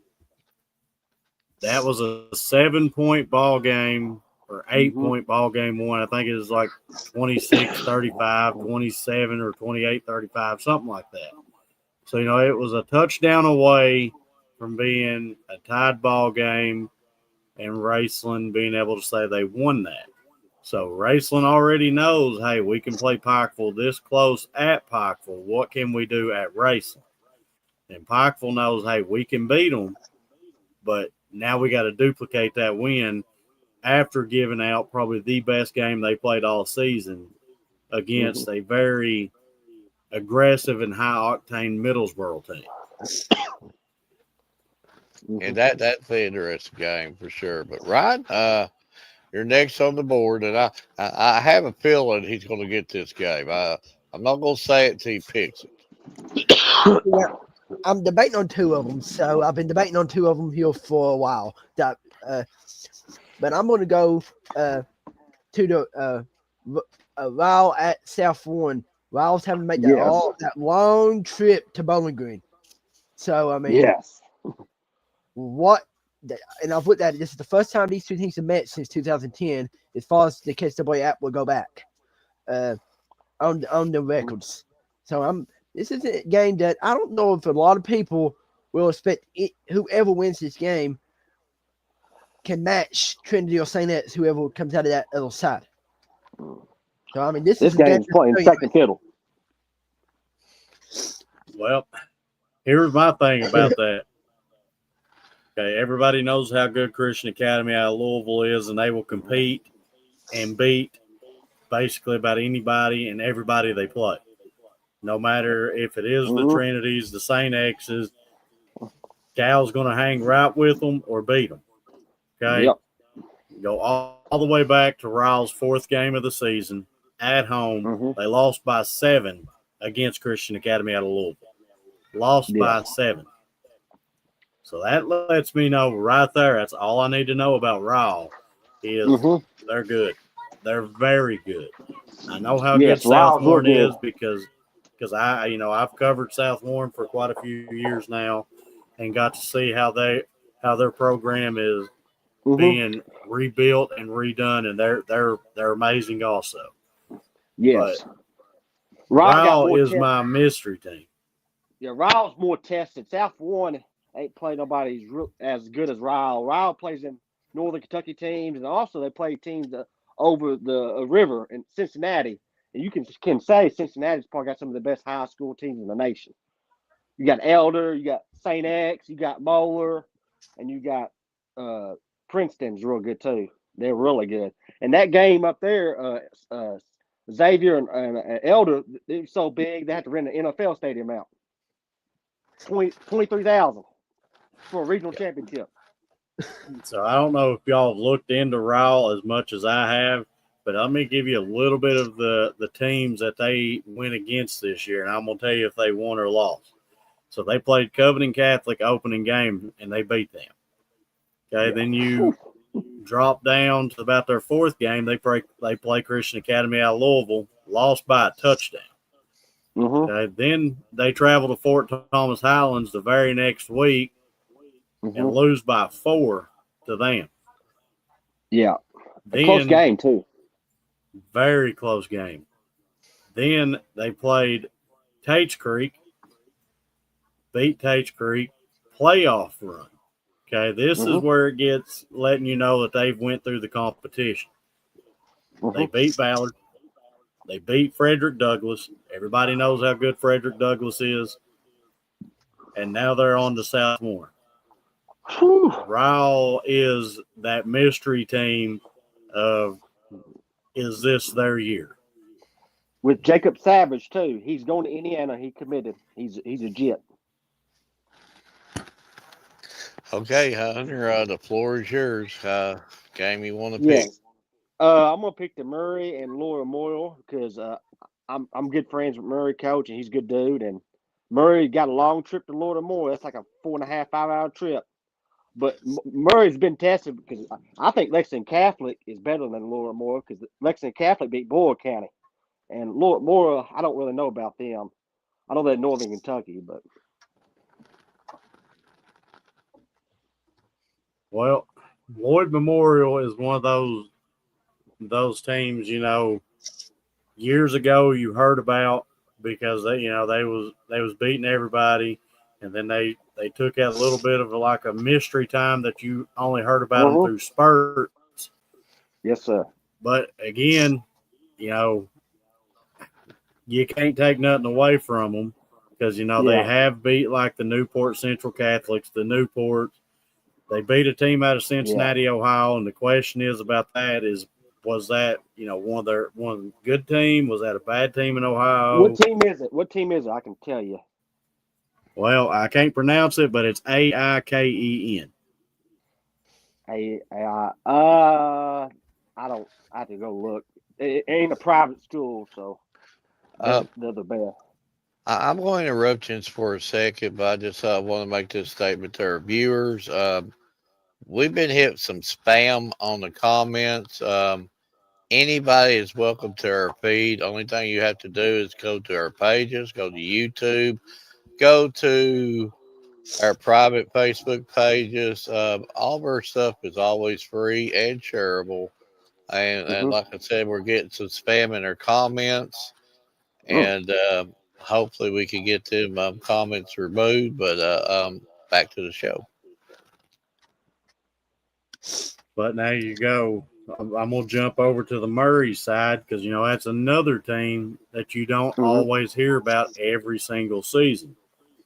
That was a 7-point ball game or 8-point ball game one. I think it was like 26-35, 27 or 28-35, something like that. So, it was a touchdown away from being a tied ball game and Raceland being able to say they won that. So Raceland already knows, hey, we can play Pikeville this close at Pikeville. What can we do at Raceland? And Pikeville knows, hey, we can beat them, but now we got to duplicate that win after giving out probably the best game they played all season against a very aggressive and high-octane Middlesboro team. And that's an interesting game for sure. But Ryan, you're next on the board, and I have a feeling he's going to get this game. I'm not going to say it till he picks it. Yeah, I'm debating on two of them. So I've been debating on two of them here for a while. But I'm going to go to the Ryle at South Warren. Ryle's having to make that long trip to Bowling Green. So, I mean, yes. And I've looked at it. This is the first time these two teams have met since 2010, as far as the KSAA app will go back on the records. So this is a game that I don't know if a lot of people will expect whoever wins this game can match Trinity or St. X, whoever comes out of that other side. So, I mean, this game's playing second fiddle. Well, here's my thing about that. Okay, everybody knows how good Christian Academy out of Louisville is, and they will compete and beat basically about anybody and everybody they play. No matter if it is the Trinities, the St. X's, Cal's going to hang right with them or beat them. Okay? Yep. Go all the way back to Ryle's fourth game of the season at home. They lost by 7 against Christian Academy out of Louisville. Lost by 7. So that lets me know right there. That's all I need to know about Ryle is they're good. They're very good. I know how good South Warren is because I've covered South Warren for quite a few years now, and got to see how their program is Mhm. being rebuilt and redone, and they're amazing also. Yes. But Ryle got Ryle more is test. my mystery team. Yeah, Ryle's more tested. South Warren ain't played nobody as good as Ryle. Ryle plays in Northern Kentucky teams, and also they play teams over the river in Cincinnati. And you can say Cincinnati's probably got some of the best high school teams in the nation. You got Elder, you got St. X, you got Moeller, and you got Princeton's real good too. They're really good. And that game up there, Xavier and Elder, they're so big they have to rent an NFL stadium out. 23,000 for a regional championship. So I don't know if y'all have looked into Ryle as much as I have, but let me give you a little bit of the teams that they went against this year, and I'm going to tell you if they won or lost. So they played Covenant Catholic opening game, and they beat them. Okay, then you drop down to about their fourth game. They play Christian Academy out of Louisville, lost by a touchdown. Mm-hmm. Okay, then they travel to Fort Thomas Highlands the very next week and lose by 4 to them. Yeah. Then, close game, too. Very close game. Then they played Tates Creek, beat Tates Creek, playoff run. Okay, this is where it gets letting you know that they've went through the competition. They beat Ballard. They beat Frederick Douglass. Everybody knows how good Frederick Douglass is. And now they're on to South Warren. Ryle is that mystery team of, is this their year? With Jacob Savage, too. He's going to Indiana. He committed. He's a Jet. Okay, Hunter, the floor is yours. Game you want to pick? I'm gonna pick the Murray and Laura Moyle because I'm good friends with Murray coach and he's a good dude. And Murray got a long trip to Laura Moyle. That's like a 4.5, 5 hour trip. But Murray's been tested because I think Lexington Catholic is better than Laura Moyle because Lexington Catholic beat Boyle County, and Laura Moyle I don't really know about them. I know they're in Northern Kentucky, but. Well, Lloyd Memorial is one of those teams, years ago you heard about because they was beating everybody, and then they took out a little bit of like a mystery time that you only heard about them through spurts. Yes, sir. But again, you can't take nothing away from them because they have beat like the Newport Central Catholics, the Newports. They beat a team out of Cincinnati, Ohio, and the question is about that was that one good team? Was that a bad team in Ohio? What team is it? I can tell you. Well, I can't pronounce it, but it's AIKEN. I don't. I have to go look. It ain't a private school, so they're the best. I'm going to interrupt you for a second, but I just want to make this statement to our viewers. We've been hit some spam on the comments. Anybody is welcome to our feed. Only thing you have to do is go to our pages, go to YouTube, go to our private Facebook pages. All of our stuff is always free and shareable. And like I said, we're getting some spam in our comments. And hopefully we can get them comments removed. But back to the show. But now you go. I'm going to jump over to the Murray side because, that's another team that you don't always hear about every single season.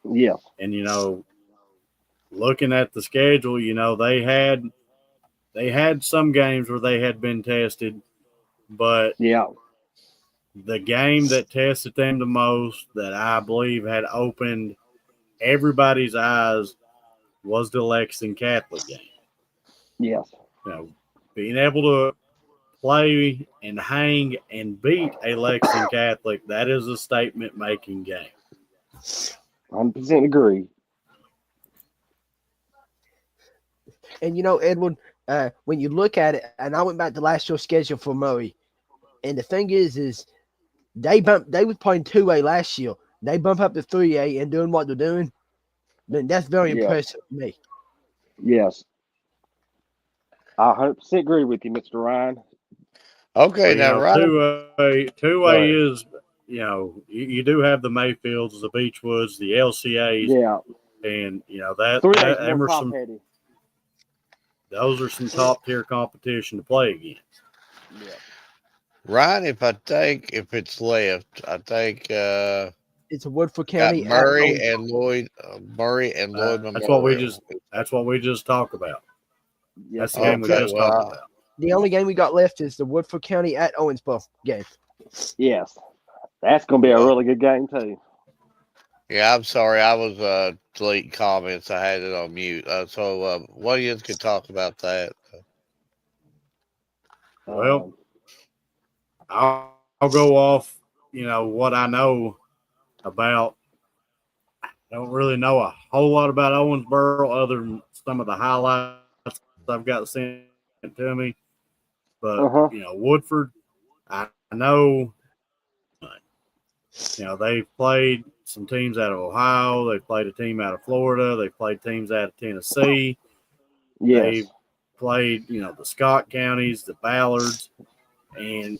Yeah. And, looking at the schedule, they had some games where they had been tested, but the game that tested them the most that I believe had opened everybody's eyes was the Lexington Catholic game. Yes. Being able to play and hang and beat a Lexington Catholic, that is a statement-making game. 100% agree. And Edwin, when you look at it, and I went back to last year's schedule for Murray, and the thing is they was playing 2A last year. They bump up to 3A and doing what they're doing. Man, that's very Yeah. impressive to me. Yes. I 100% agree with you, Mr. Ryan. Okay, Well, now Ryan. two Go A ahead. is, you do have the Mayfields, the Beechwoods, the LCAs, Yeah. and that 3A's more them are top some heavy. those are some 3. top tier competition to play against. Yeah. Ryan, if it's left, I think It's a Woodford got County at Owensboro. Murray and Lloyd That's what we Memorial. just talked about. Yes, That's the sir. game we Okay, just talked well, about. The only game we got left is the Woodford County at Owensboro game. Yes. That's going to be a well, really good game, too. yeah. I'm sorry, I was deleting comments. I had it on mute. So what you could talk about that? Well, Um, I'll go off, what I know about. I don't really know a whole lot about Owensboro other than some of the highlights I've got sent to me. But, uh-huh. Woodford, I know, they've played some teams out of Ohio. They've played a team out of Florida. They've played teams out of Tennessee. Yes. They've played, the Scott counties, the Ballards, and,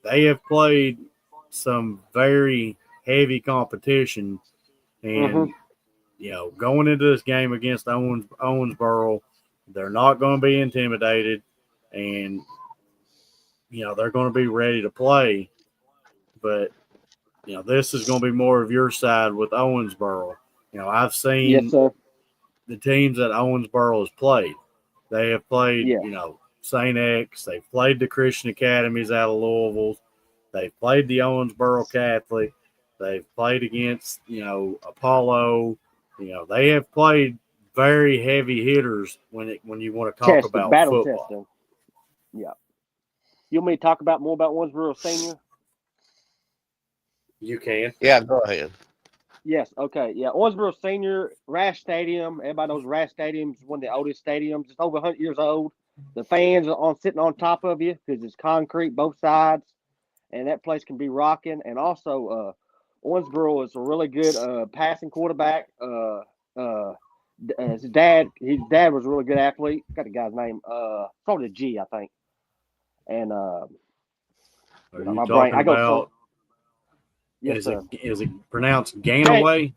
they have played some very heavy competition. Mm-hmm. And, going into this game against Owensboro, they're not going to be intimidated, and they're going to be ready to play. But this is going to be more of your side with Owensboro. I've Yes, seen sir. the teams that Owensboro has played. They have played, Yes. St. X. They've played the Christian academies out of Louisville. They've played the Owensboro Catholic. They've played against, Apollo. They have played very heavy hitters when you want to talk Testing. about Battle football. testing. Yeah. You want me to talk more about Owensboro Senior? You can. Yeah, go ahead. Yes. Okay. Yeah. Owensboro Senior, Rash Stadium. Everybody knows Rash Stadium is one of the oldest stadiums. It's over 100 years old. The fans are sitting on top of you because it's concrete both sides, and that place can be rocking. And also, Owensboro is a really good passing quarterback. His dad was a really good athlete. Got the guy's name. Started with a G, I think. And Are you my brain. talking I go so. about, Yes, sir. is it pronounced Gainaway?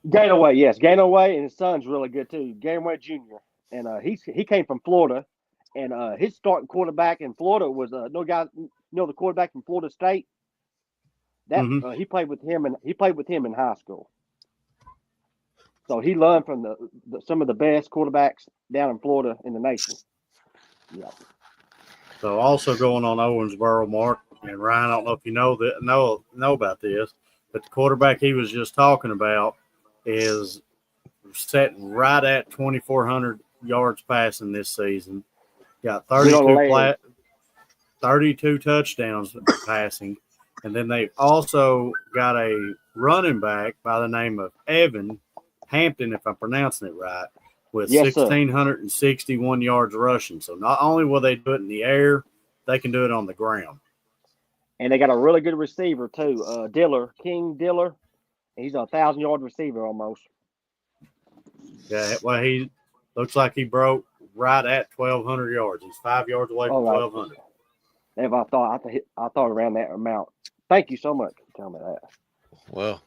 Gainaway, yes, Gainaway, and his son's really good too. Gainaway Jr. And he came from Florida, and his starting quarterback in Florida was the quarterback from Florida State. That Mm-hmm. he played with him, and he played with him in high school. So he learned from some of the best quarterbacks down in Florida in the nation. Yeah. So also going on Owensboro, Mark and Ryan. I don't know if you know about this, but the quarterback he was just talking about is setting right at 2,400 yards passing this season. Got Good on the leg. 32 touchdowns passing, and then they've also got a running back by the name of Evan Hampton, if I'm pronouncing it right, with Yes, sir. 1,661 yards rushing. So not only will they do it in the air, they can do it on the ground. And they got a really good receiver too, King Diller. He's a 1,000-yard receiver almost. Yeah, well, he looks like he broke right at 1,200 yards. He's 5 yards away from All right. 1,200. If I thought around that amount. Thank you so much for telling me that. Well,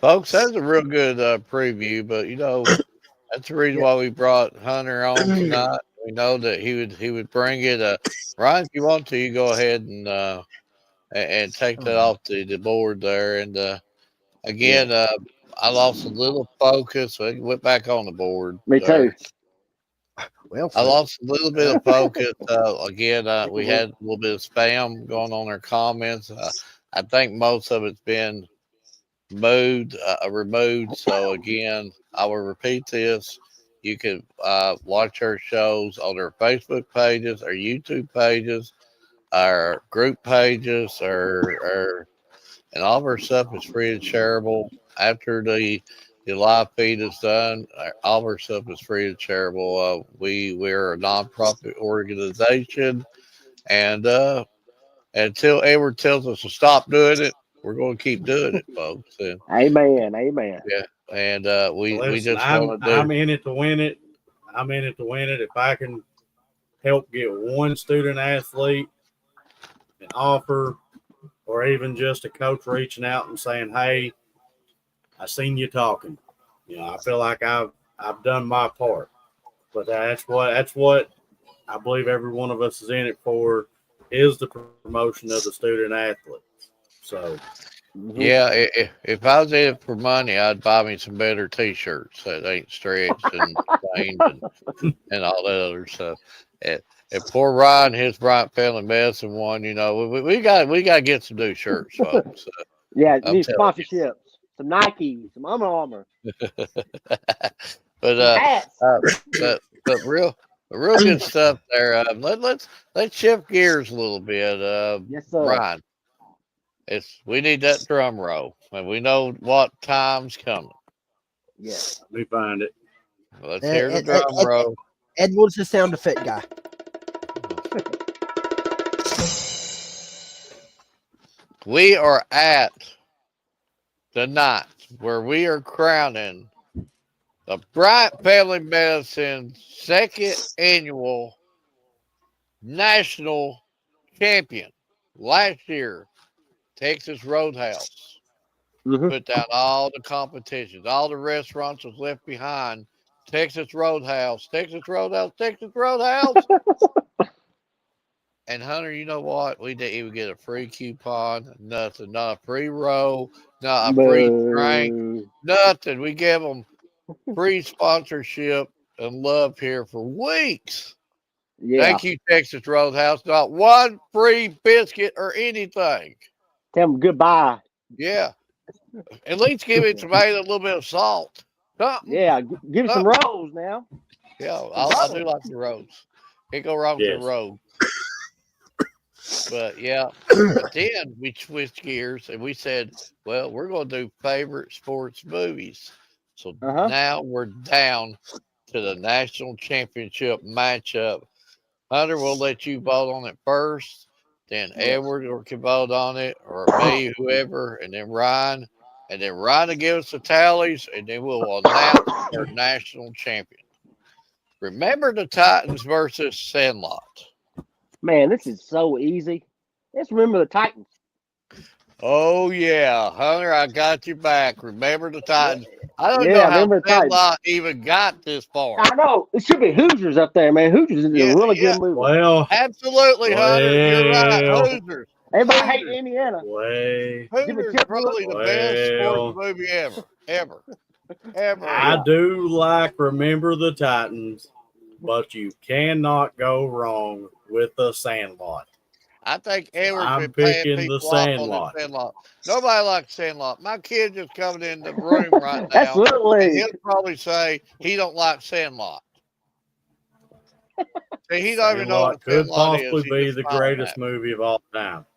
folks, that's a real good preview, but that's the reason why we brought Hunter on tonight. We know that he would bring it. Ryan, if you want to, you go ahead and take that off the board there. And again, I lost a little focus, so it went back on the board. Me there. too. Well, I lost a little bit of focus. Again, Take we a look. had a little bit of spam going on our comments. I think most of it's been removed. So again, I will repeat this. You can watch our shows on our Facebook pages, our YouTube pages, our group pages, and all of our stuff is free and shareable. After the live feed is done, all of our stuff is free and shareable. We're a nonprofit organization, and until Edward tells us to stop doing it, we're going to keep doing it, folks. And Amen. Amen. yeah, and we Listen, just want to do. I'm in it to win it. I'm in it to win it. If I can help get one student athlete an offer, or even just a coach reaching out and saying, "Hey, I seen you talking." I feel like I've done my part. But that's what I believe every one of us is in it for, is the promotion of the student athletes. So Yeah, if I was in it for money, I'd buy me some better T-shirts that ain't stretched and stained and all that other stuff. And poor Ryan, his Bryant Family Medicine one, we got to get some new shirts, folks. Yeah, I'm need telling sponsorships. Some Nike, some Under Armour, but some hats. but real good stuff there. Let's shift gears a little bit. Yes, sir. Ryan, we need that drum roll, and we know what time's coming. Yes. let me find it. Let's hear the drum roll. Edward's the sound effect guy. We are at the night where we are crowning the Bryant Family Medicine second annual national champion. Last year, Texas Roadhouse put down all the competitions. All the restaurants was left behind. Texas Roadhouse, Texas Roadhouse, Texas Roadhouse. And Hunter, you know what? We didn't even get a free coupon, nothing, not a free roll, not a free drink, nothing. We gave them free sponsorship and love here for weeks. Yeah. Thank you, Texas Roadhouse. Not one free biscuit or anything. Tell them goodbye. Yeah. At least give it tomato a little bit of salt. Something. Yeah, give me some rolls now. Yeah, I do like the rolls. Can't go wrong with the roll. But yeah, but then we switched gears and we said, well, we're going to do favorite sports movies. So now we're down to the national championship matchup. Hunter, we'll let you vote on it first. Then Edward can vote on it, or me, whoever, and then Ryan. And then Ryan will give us the tallies, and then we'll announce our national champion. Remember the Titans versus Sandlot. Man, this is so easy. Let's remember the Titans. Oh, yeah. Hunter, I got you back. Remember the Titans. I don't know how Sandlot even got this far. I know. It should be Hoosiers up there, man. Hoosiers is a really good movie. Well, absolutely, Hunter. You're right. Hoosiers. Everybody hate Indiana. Hoosiers is probably the best sports movie ever. I do like Remember the Titans, but you cannot go wrong with the Sandlot. I think Edward's I'm been picking paying the people off on the Sandlot. Nobody likes Sandlot. My kid just coming in the room right now. Absolutely. And he'll probably say he don't like Sandlot. See, he don't even know what could Sandlot possibly is. be the greatest movie of all time.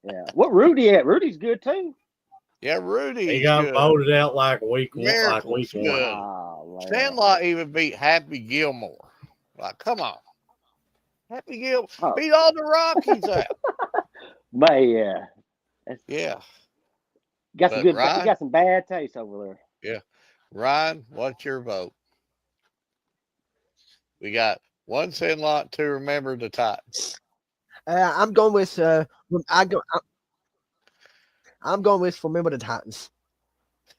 Yeah. What Rudy at? Rudy's good too. Yeah, Rudy. He got voted out like week one. Oh, Sandlot even beat Happy Gilmore. Like, come on. Happy Gilmore beat all the Rockies out. Man, yeah. Got some good. You got some bad taste over there. Yeah. Ryan, what's your vote? We got one Sandlot to Remember the Titans. I'm going with I'm going with Remember the Titans.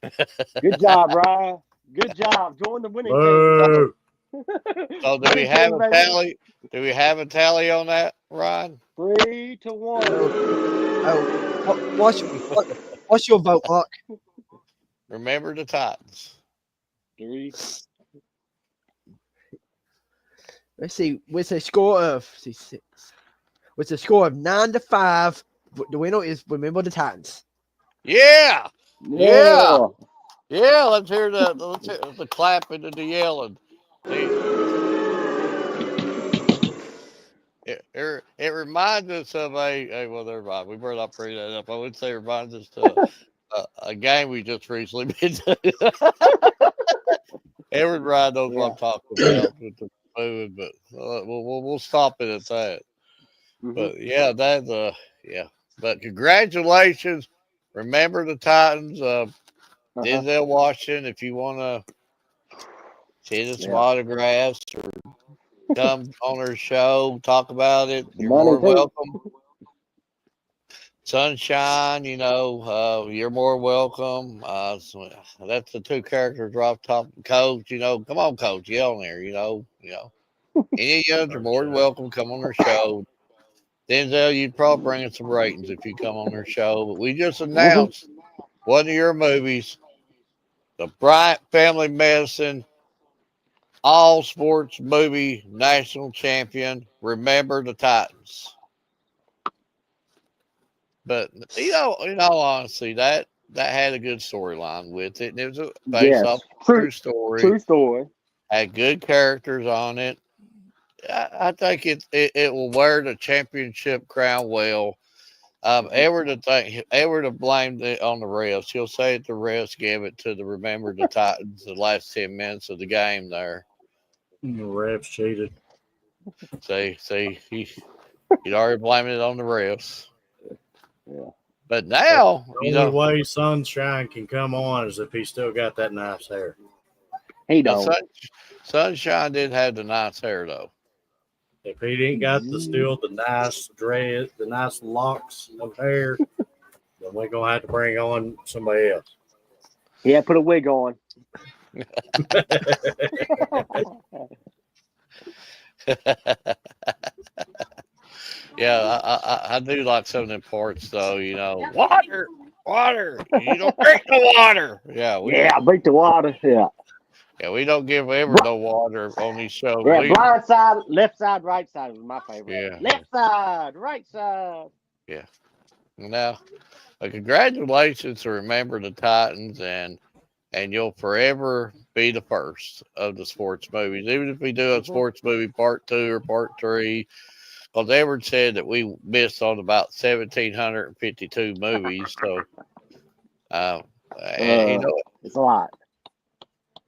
Good job, Ryan. Good job. Join the winning team. So do we have a tally? Do we have a tally on that, Ryan? 3-1. What's your vote, Mark? Remember the Titans. 3. Let's see. With a score of 6. With a score of 9-5, the winner is Remember the Titans. Yeah. Let's hear the clapping and the yelling. It reminds us of well, never mind. We better not bring that up. I would say it reminds us of a game we just recently been to. Edward Ryan knows what I'm talking about with the moving, but we'll stop it at that. But yeah, that's But congratulations. Remember the Titans. Denzel Washington, if you want to send us some autographs or come on our show, talk about it, you're more welcome. Sunshine, you're more welcome. So that's the two characters right off top. Coach, come on, Coach, get on there. Any of you are more than welcome. Come on our show. Denzel, you'd probably bring in some ratings if you come on our show. But we just announced one of your movies, the Bryant Family Medicine All Sports Movie National Champion. Remember the Titans. But in all honesty, that had a good storyline with it, and it was based off a true story. True story. Had good characters on it. I think it will wear the championship crown well. Edward to blame on the refs. He'll say that the refs gave it to the Remember the Titans the last 10 minutes of the game there. The refs cheated. See, he'd already blamed it on the refs. Yeah. But now, the only way Sunshine can come on is if he still got that nice hair. He don't. Sunshine did have the nice hair, though. If he didn't got the nice dread, the nice locks of hair, then we're going to have to bring on somebody else. Yeah, put a wig on. Yeah, I do like some of them parts, though. Water. You don't drink the water. Yeah, drink the water. Yeah, we don't give ever no water on these shows. Yeah, blind side, left side, right side was my favorite. Yeah. Left side, right side. Yeah. Now, congratulations to Remember the Titans, and you'll forever be the first of the sports movies. Even if we do a sports movie part 2 or part 3, because Edward said that we missed on about 1,752 movies. So, it's a lot.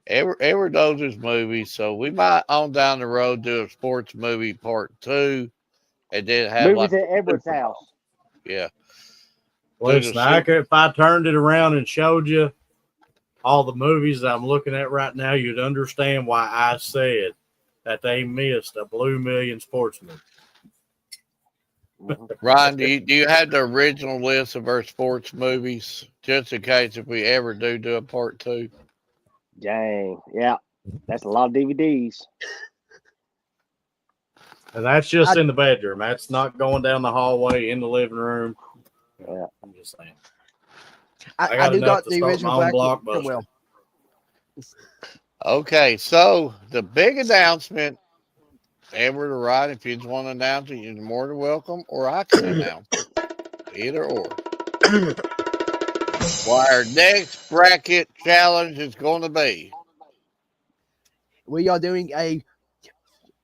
Edward knows his movies, so we might on down the road do a sports movie part 2, and then have movies at Edward's house. Yeah. Listen, if I turned it around and showed you all the movies that I'm looking at right now, you'd understand why I said that they missed a Blue Million sports movie. Ryan, do you have the original list of our sports movies, just in case if we ever do a part 2? Dang, yeah, that's a lot of DVDs. And that's just in the bedroom. That's not going down the hallway in the living room. Yeah, I'm just saying. I do got the original Blockbuster. Well. Okay, so the big announcement, Edward or Ryan, if you just want to announce it, you're more than welcome, or I can announce it. Either or. What our next bracket challenge is going to be. We are doing a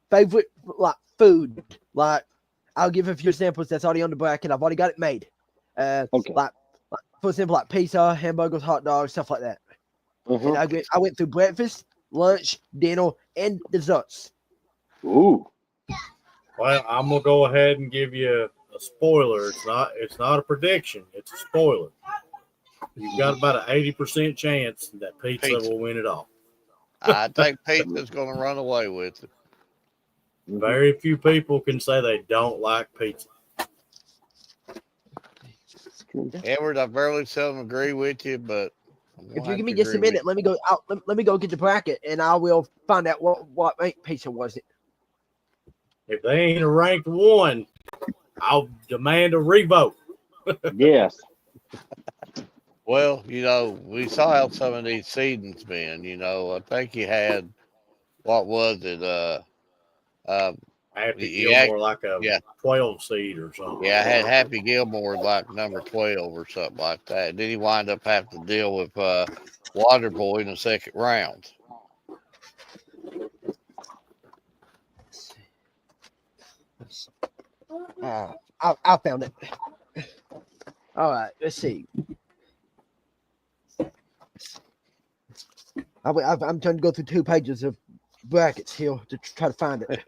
favorite food. I'll give a few samples that's already on the bracket. I've already got it made. Okay. For example, like pizza, hamburgers, hot dogs, stuff like that. Mm-hmm. And I went through breakfast, lunch, dinner, and desserts. Ooh. Well, I'm gonna go ahead and give you a spoiler. It's not a prediction. It's a spoiler. You've got about an 80% chance that pizza will win it all. I think pizza's going to run away with it. Very few people can say they don't like pizza. Edward, I barely seldom agree with you, but if you give me just a minute, let me go out. Let me go get the bracket, and I will find out what pizza was it. If they ain't a ranked 1, I'll demand a revote. Yes. Well, we saw how some of these seedings been. I think you had, what was it? Happy Gilmore like a 12 seed or something. Yeah, I had Happy Gilmore like number 12 or something like that. And then he wound up having to deal with Waterboy in the second round. I found it. All right, let's see. I'm trying to go through 2 pages of brackets here to try to find it.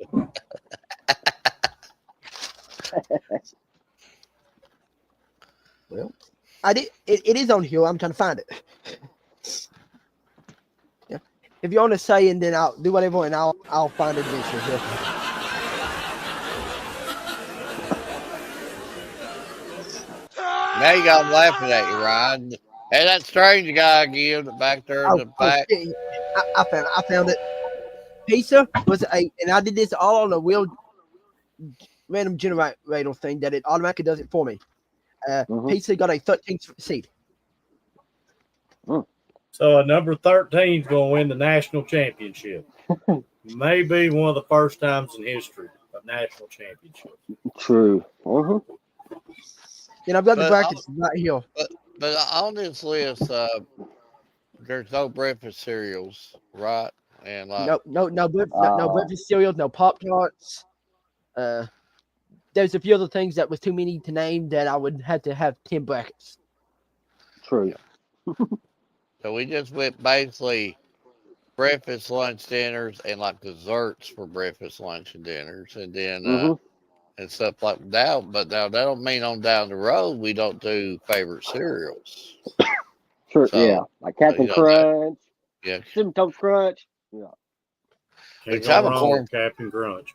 I did. It is on here. I'm trying to find it. Yeah. If you want to say, and then I'll do whatever, and I'll find it eventually here. Now you got them laughing at you, Ryan. Hey, that strange guy again back there in the back. Yeah, I found it. Pizza was and I did this all on a real random generator thing that it automatically does it for me. Pizza got a 13th seed. So number 13 is going to win the national championship. Maybe one of the first times in history of national championship. True. And I've got the brackets right here. But on this list, there's no breakfast cereals, right? And like No breakfast cereals, no Pop Tarts. There's a few other things that was too many to name that I would have to have 10 brackets. True. So we just went basically breakfast, lunch, dinners, and like desserts for breakfast, lunch, and dinners, and then and stuff like that. But now that don't mean on down the road we don't do favorite cereals. True. So, yeah, like Captain Crunch. Yeah, Cinnamon Toast Crunch. Yeah. Can't go wrong with Captain Crunch.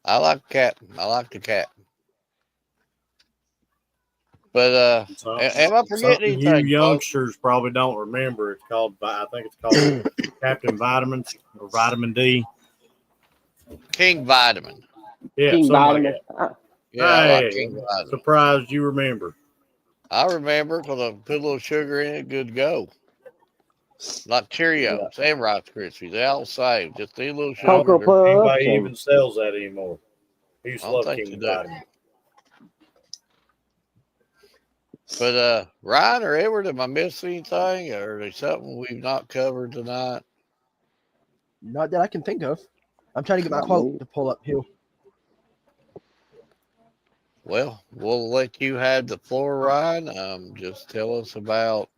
I like Captain. I like the Captain. But am I forgetting anything? You youngsters probably don't remember. It's called. I think it's called Captain Vitamins or Vitamin D. King Vitamin. Yeah, King Vitamin. Like yeah, hey, like King Vitamin. Surprised you remember. I remember because I put a little sugar in it. Good to go. Like Cheerios and Rice Krispies, they all same. Just need a little sugar. Nobody even sells that anymore. I used to love King Vitamin. But Ryan or Edward, am I missing anything, or is there something we've not covered tonight? Not that I can think of. I'm trying to get my quote to pull up here. Well, we'll let you have the floor, Ryan. Just tell us about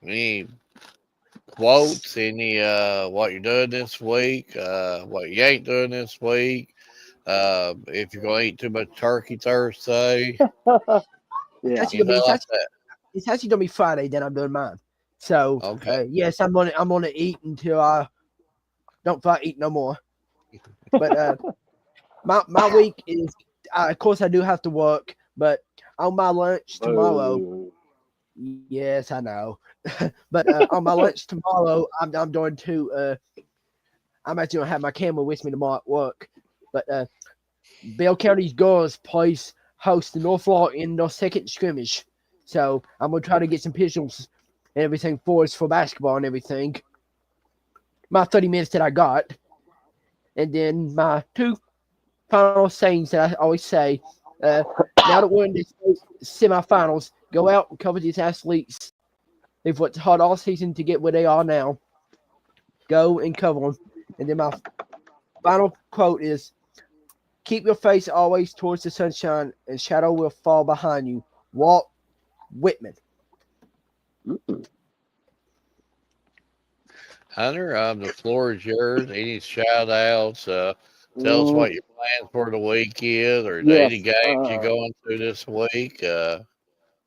any quotes, any what you're doing this week, what you ain't doing this week. If you're gonna eat too much turkey Thursday. Yeah, it's actually gonna be Friday. Then I'm doing mine. So yes, I'm gonna eat until I don't feel like eat no more. But my week is, of course, I do have to work. But on my lunch tomorrow, yes, I know. But on my lunch tomorrow, I'm going to. I'm actually gonna have my camera with me tomorrow at work. But Bell County's girls plays host the North Law in their second scrimmage. So I'm going to try to get some pictures and everything for us for basketball and everything. My 30 minutes that I got. And then my two final sayings that I always say, now that we're in the semifinals, go out and cover these athletes. They've worked hard all season to get where they are now. Go and cover them. And then my final quote is, keep your face always towards the sunshine, and shadow will fall behind you. Walt Whitman. Hunter, the floor is yours. Any shout outs? Tell us what your plans for the week is, or any games you're going to this week.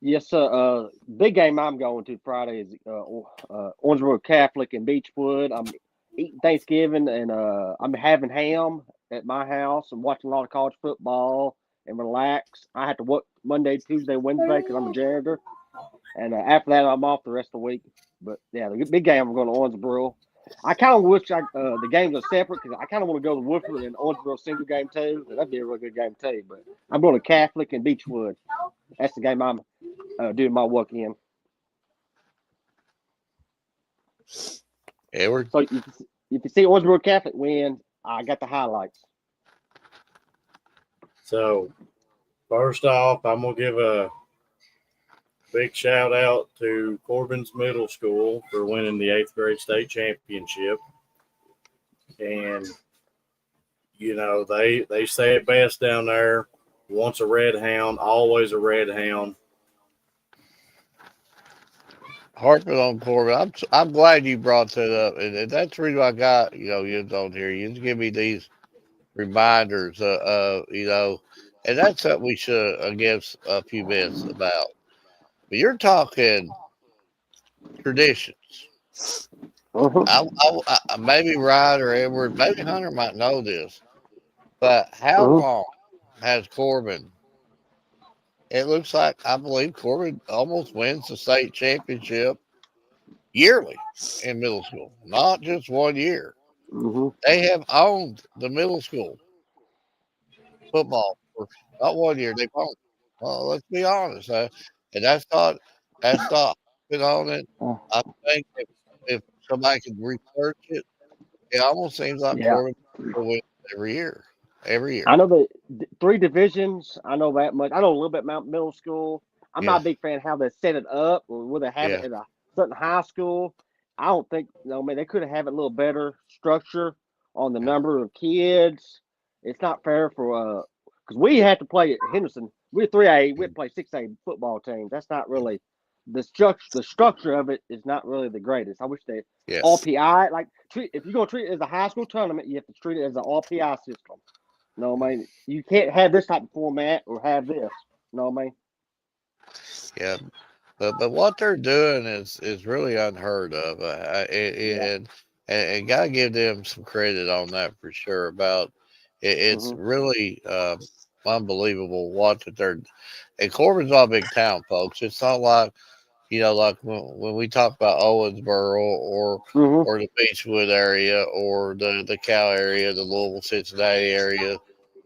Yes, sir. Big game I'm going to Friday is Owensboro Catholic in Beechwood. I'm eating Thanksgiving, and I'm having ham at my house and watching a lot of college football and relax. I have to work Monday, Tuesday, Wednesday because I'm a janitor. And after that, I'm off the rest of the week. But, yeah, the big game, I'm going to Owensboro. I kind of wish the games are separate because I kind of want to go to Woodford and Owensboro single game too. That'd be a really good game too. But I'm going to Catholic and Beechwood. That's the game I'm doing my work in. Edward? So if you see Owensboro Catholic win, I got the highlights. So, first off, I'm going to give a big shout out to Corbin's Middle School for winning the 8th grade state championship. And, you know, they say it best down there. Once a red hound, always a red hound. Harping on Corbin, I'm glad you brought that up. And that's the reason I got, you on here. You just give me these reminders, and that's something we should give a few minutes about. But you're talking traditions. Maybe Ryan or Edward, maybe Hunter might know this, but how long has Corbin? It looks like I believe Corbin almost wins the state championship yearly in middle school, not just 1 year. They have owned the middle school football for not 1 year. They've owned. Well, let's be honest, and that's not been on it. I think if somebody could research it, it almost seems like Yeah. Corbin will win every year. Every year. I know the 3 divisions. I know that much. I know a little bit about middle school. I'm not Yeah. a big fan of how they set it up or where they have it Yeah. at a certain high school. I don't think, man, they could have it a little better structure on the Yeah. number of kids. It's not fair for, because we had to play at Henderson. We're 3A. We had to play 6A football teams. That's not really the structure. The structure of it is not really the greatest. I wish they Yes. all PI if you're gonna treat it as a high school tournament, you have to treat it as an all PI system. No, man, you can't have this type of format or have this. No, man. Yeah. But what they're doing is really unheard of, and gotta give them some credit on that for sure. About it's really unbelievable what that they're. And Corbin's not a big town, folks. It's not like like when we talk about Owensboro or the Beechwood area or the Cal area, the Louisville, Cincinnati area.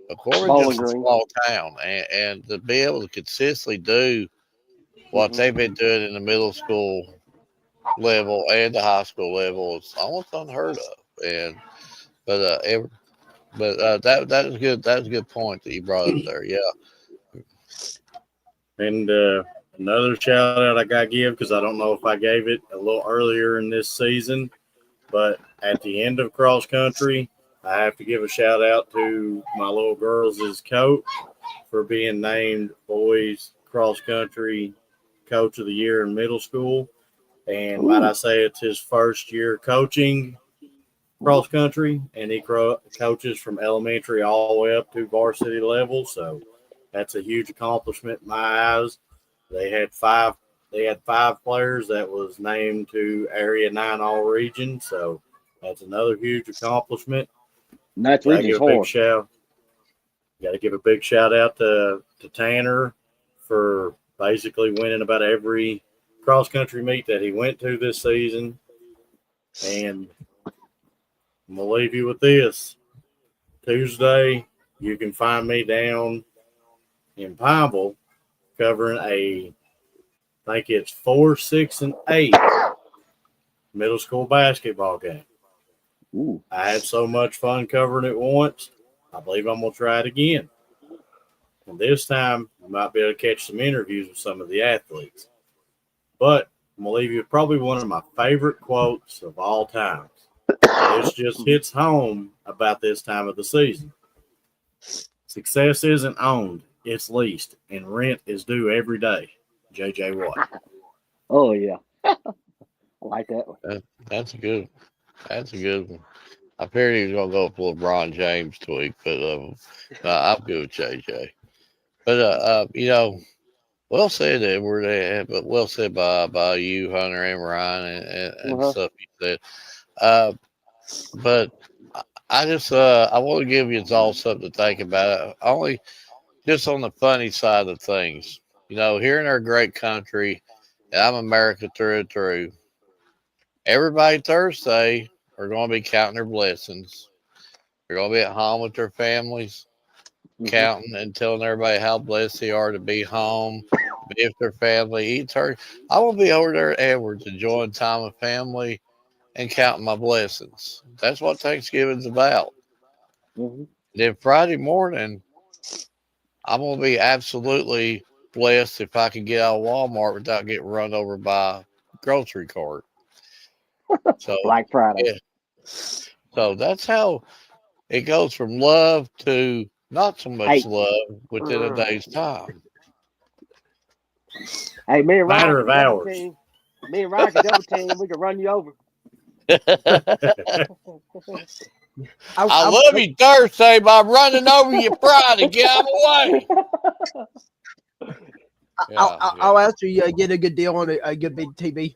But Corbin's just a small town, and to be able to consistently do what they've been doing in the middle school level and the high school level is almost unheard of. And that is good. That is a good point that you brought up there. Yeah. And another shout out I got to give, because I don't know if I gave it a little earlier in this season, but at the end of cross country, I have to give a shout out to my little girls' coach for being named boys cross country coach of the year in middle school. And might I say it's his first year coaching cross country, and he coaches from elementary all the way up to varsity level. So that's a huge accomplishment in my eyes. They had five players that was named to Area 9 All Region. So that's another huge accomplishment. That's region's hard. Got to give a big shout out to Tanner for basically winning about every cross country meet that he went to this season. And I'm going to leave you with this. Tuesday, you can find me down in Pineville covering I think it's 4, 6, and 8 middle school basketball game. I had so much fun covering it once. I believe I'm going to try it again. And this time, you might be able to catch some interviews with some of the athletes. But I'm going to leave you with probably one of my favorite quotes of all time. This just hits home about this time of the season. Success isn't owned, it's leased, and rent is due every day. J.J. Watt. Oh, yeah. I like that one. That's a good one. I figured he was going to go for LeBron James tweak, but I'm good with JJ. But, well said, Edward, but well said by you, Hunter, and Ryan, and stuff you said. But I just I want to give you all something to think about. Only just on the funny side of things. Here in our great country, I'm America through and through. Everybody Thursday are going to be counting their blessings. They're going to be at home with their families, counting and telling everybody how blessed they are to be home, be with their family, eat turkey. I will be over there at Edwards enjoying time with family and counting my blessings. That's what Thanksgiving's about. Then Friday morning, I'm going to be absolutely blessed if I can get out of Walmart without getting run over by a grocery cart. So Black Friday. Yeah. So that's how it goes from love to not so much love within a day's time. Hey, me and Ryan Matter of hours. Me and Ryan can double team. We can run you over. I love you Thursday, but I'm running over you Friday. Get out of the way. I'll ask you get a good deal on a good big TV.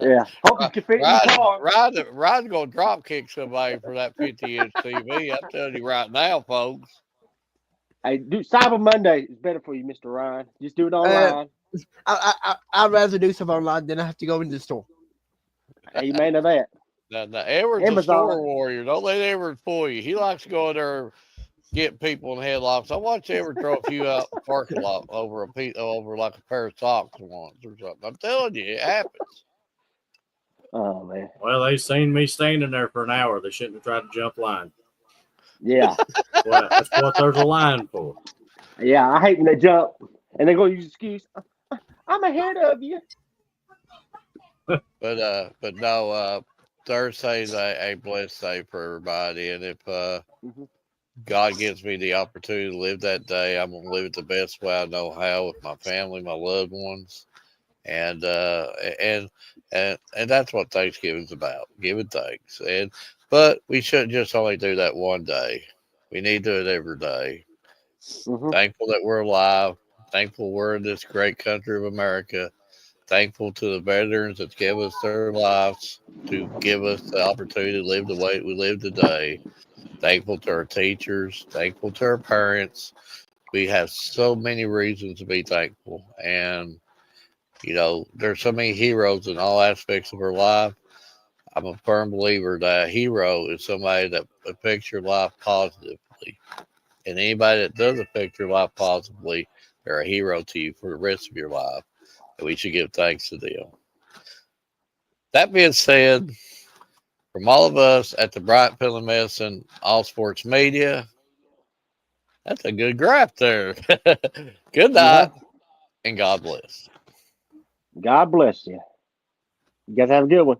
Yeah. Hope you can fit in the car. Ryan's gonna drop kick somebody for that 50-inch TV. I'm telling you right now, folks. Hey, Cyber Monday is better for you, Mr. Ryan. Just do it online. I'd rather do stuff online than I have to go into the store. Amen to that. Now, Edward's a Amazon. store warrior. Don't let Edward fool you. He likes to go in there, get people in headlocks. I watched Edward throw a few out the parking lot over like a pair of socks once or something. I'm telling you, it happens. Oh man. Well, they seen me standing there for an hour. They shouldn't have tried to jump line. Yeah. Well, that's what there's a line for. Yeah, I hate when they jump and they go use excuse. I'm ahead of you. But no, Thursday's a blessed day for everybody, and if God gives me the opportunity to live that day, I'm gonna live it the best way I know how with my family, my loved ones, and that's what Thanksgiving's about, giving thanks. But we shouldn't just only do that one day. We need to do it every day. Thankful that we're alive. Thankful we're in this great country of America. Thankful to the veterans that give us their lives to give us the opportunity to live the way we live today. Thankful to our teachers. Thankful to our parents. We have so many reasons to be thankful. And, there's so many heroes in all aspects of our life. I'm a firm believer that a hero is somebody that affects your life positively. And anybody that does affect your life positively, they're a hero to you for the rest of your life. And we should give thanks to them. That being said, from all of us at the Bryant Family Medicine All Sports Media, that's a good graph there. Good night, and God bless. God bless you. You guys have a good one.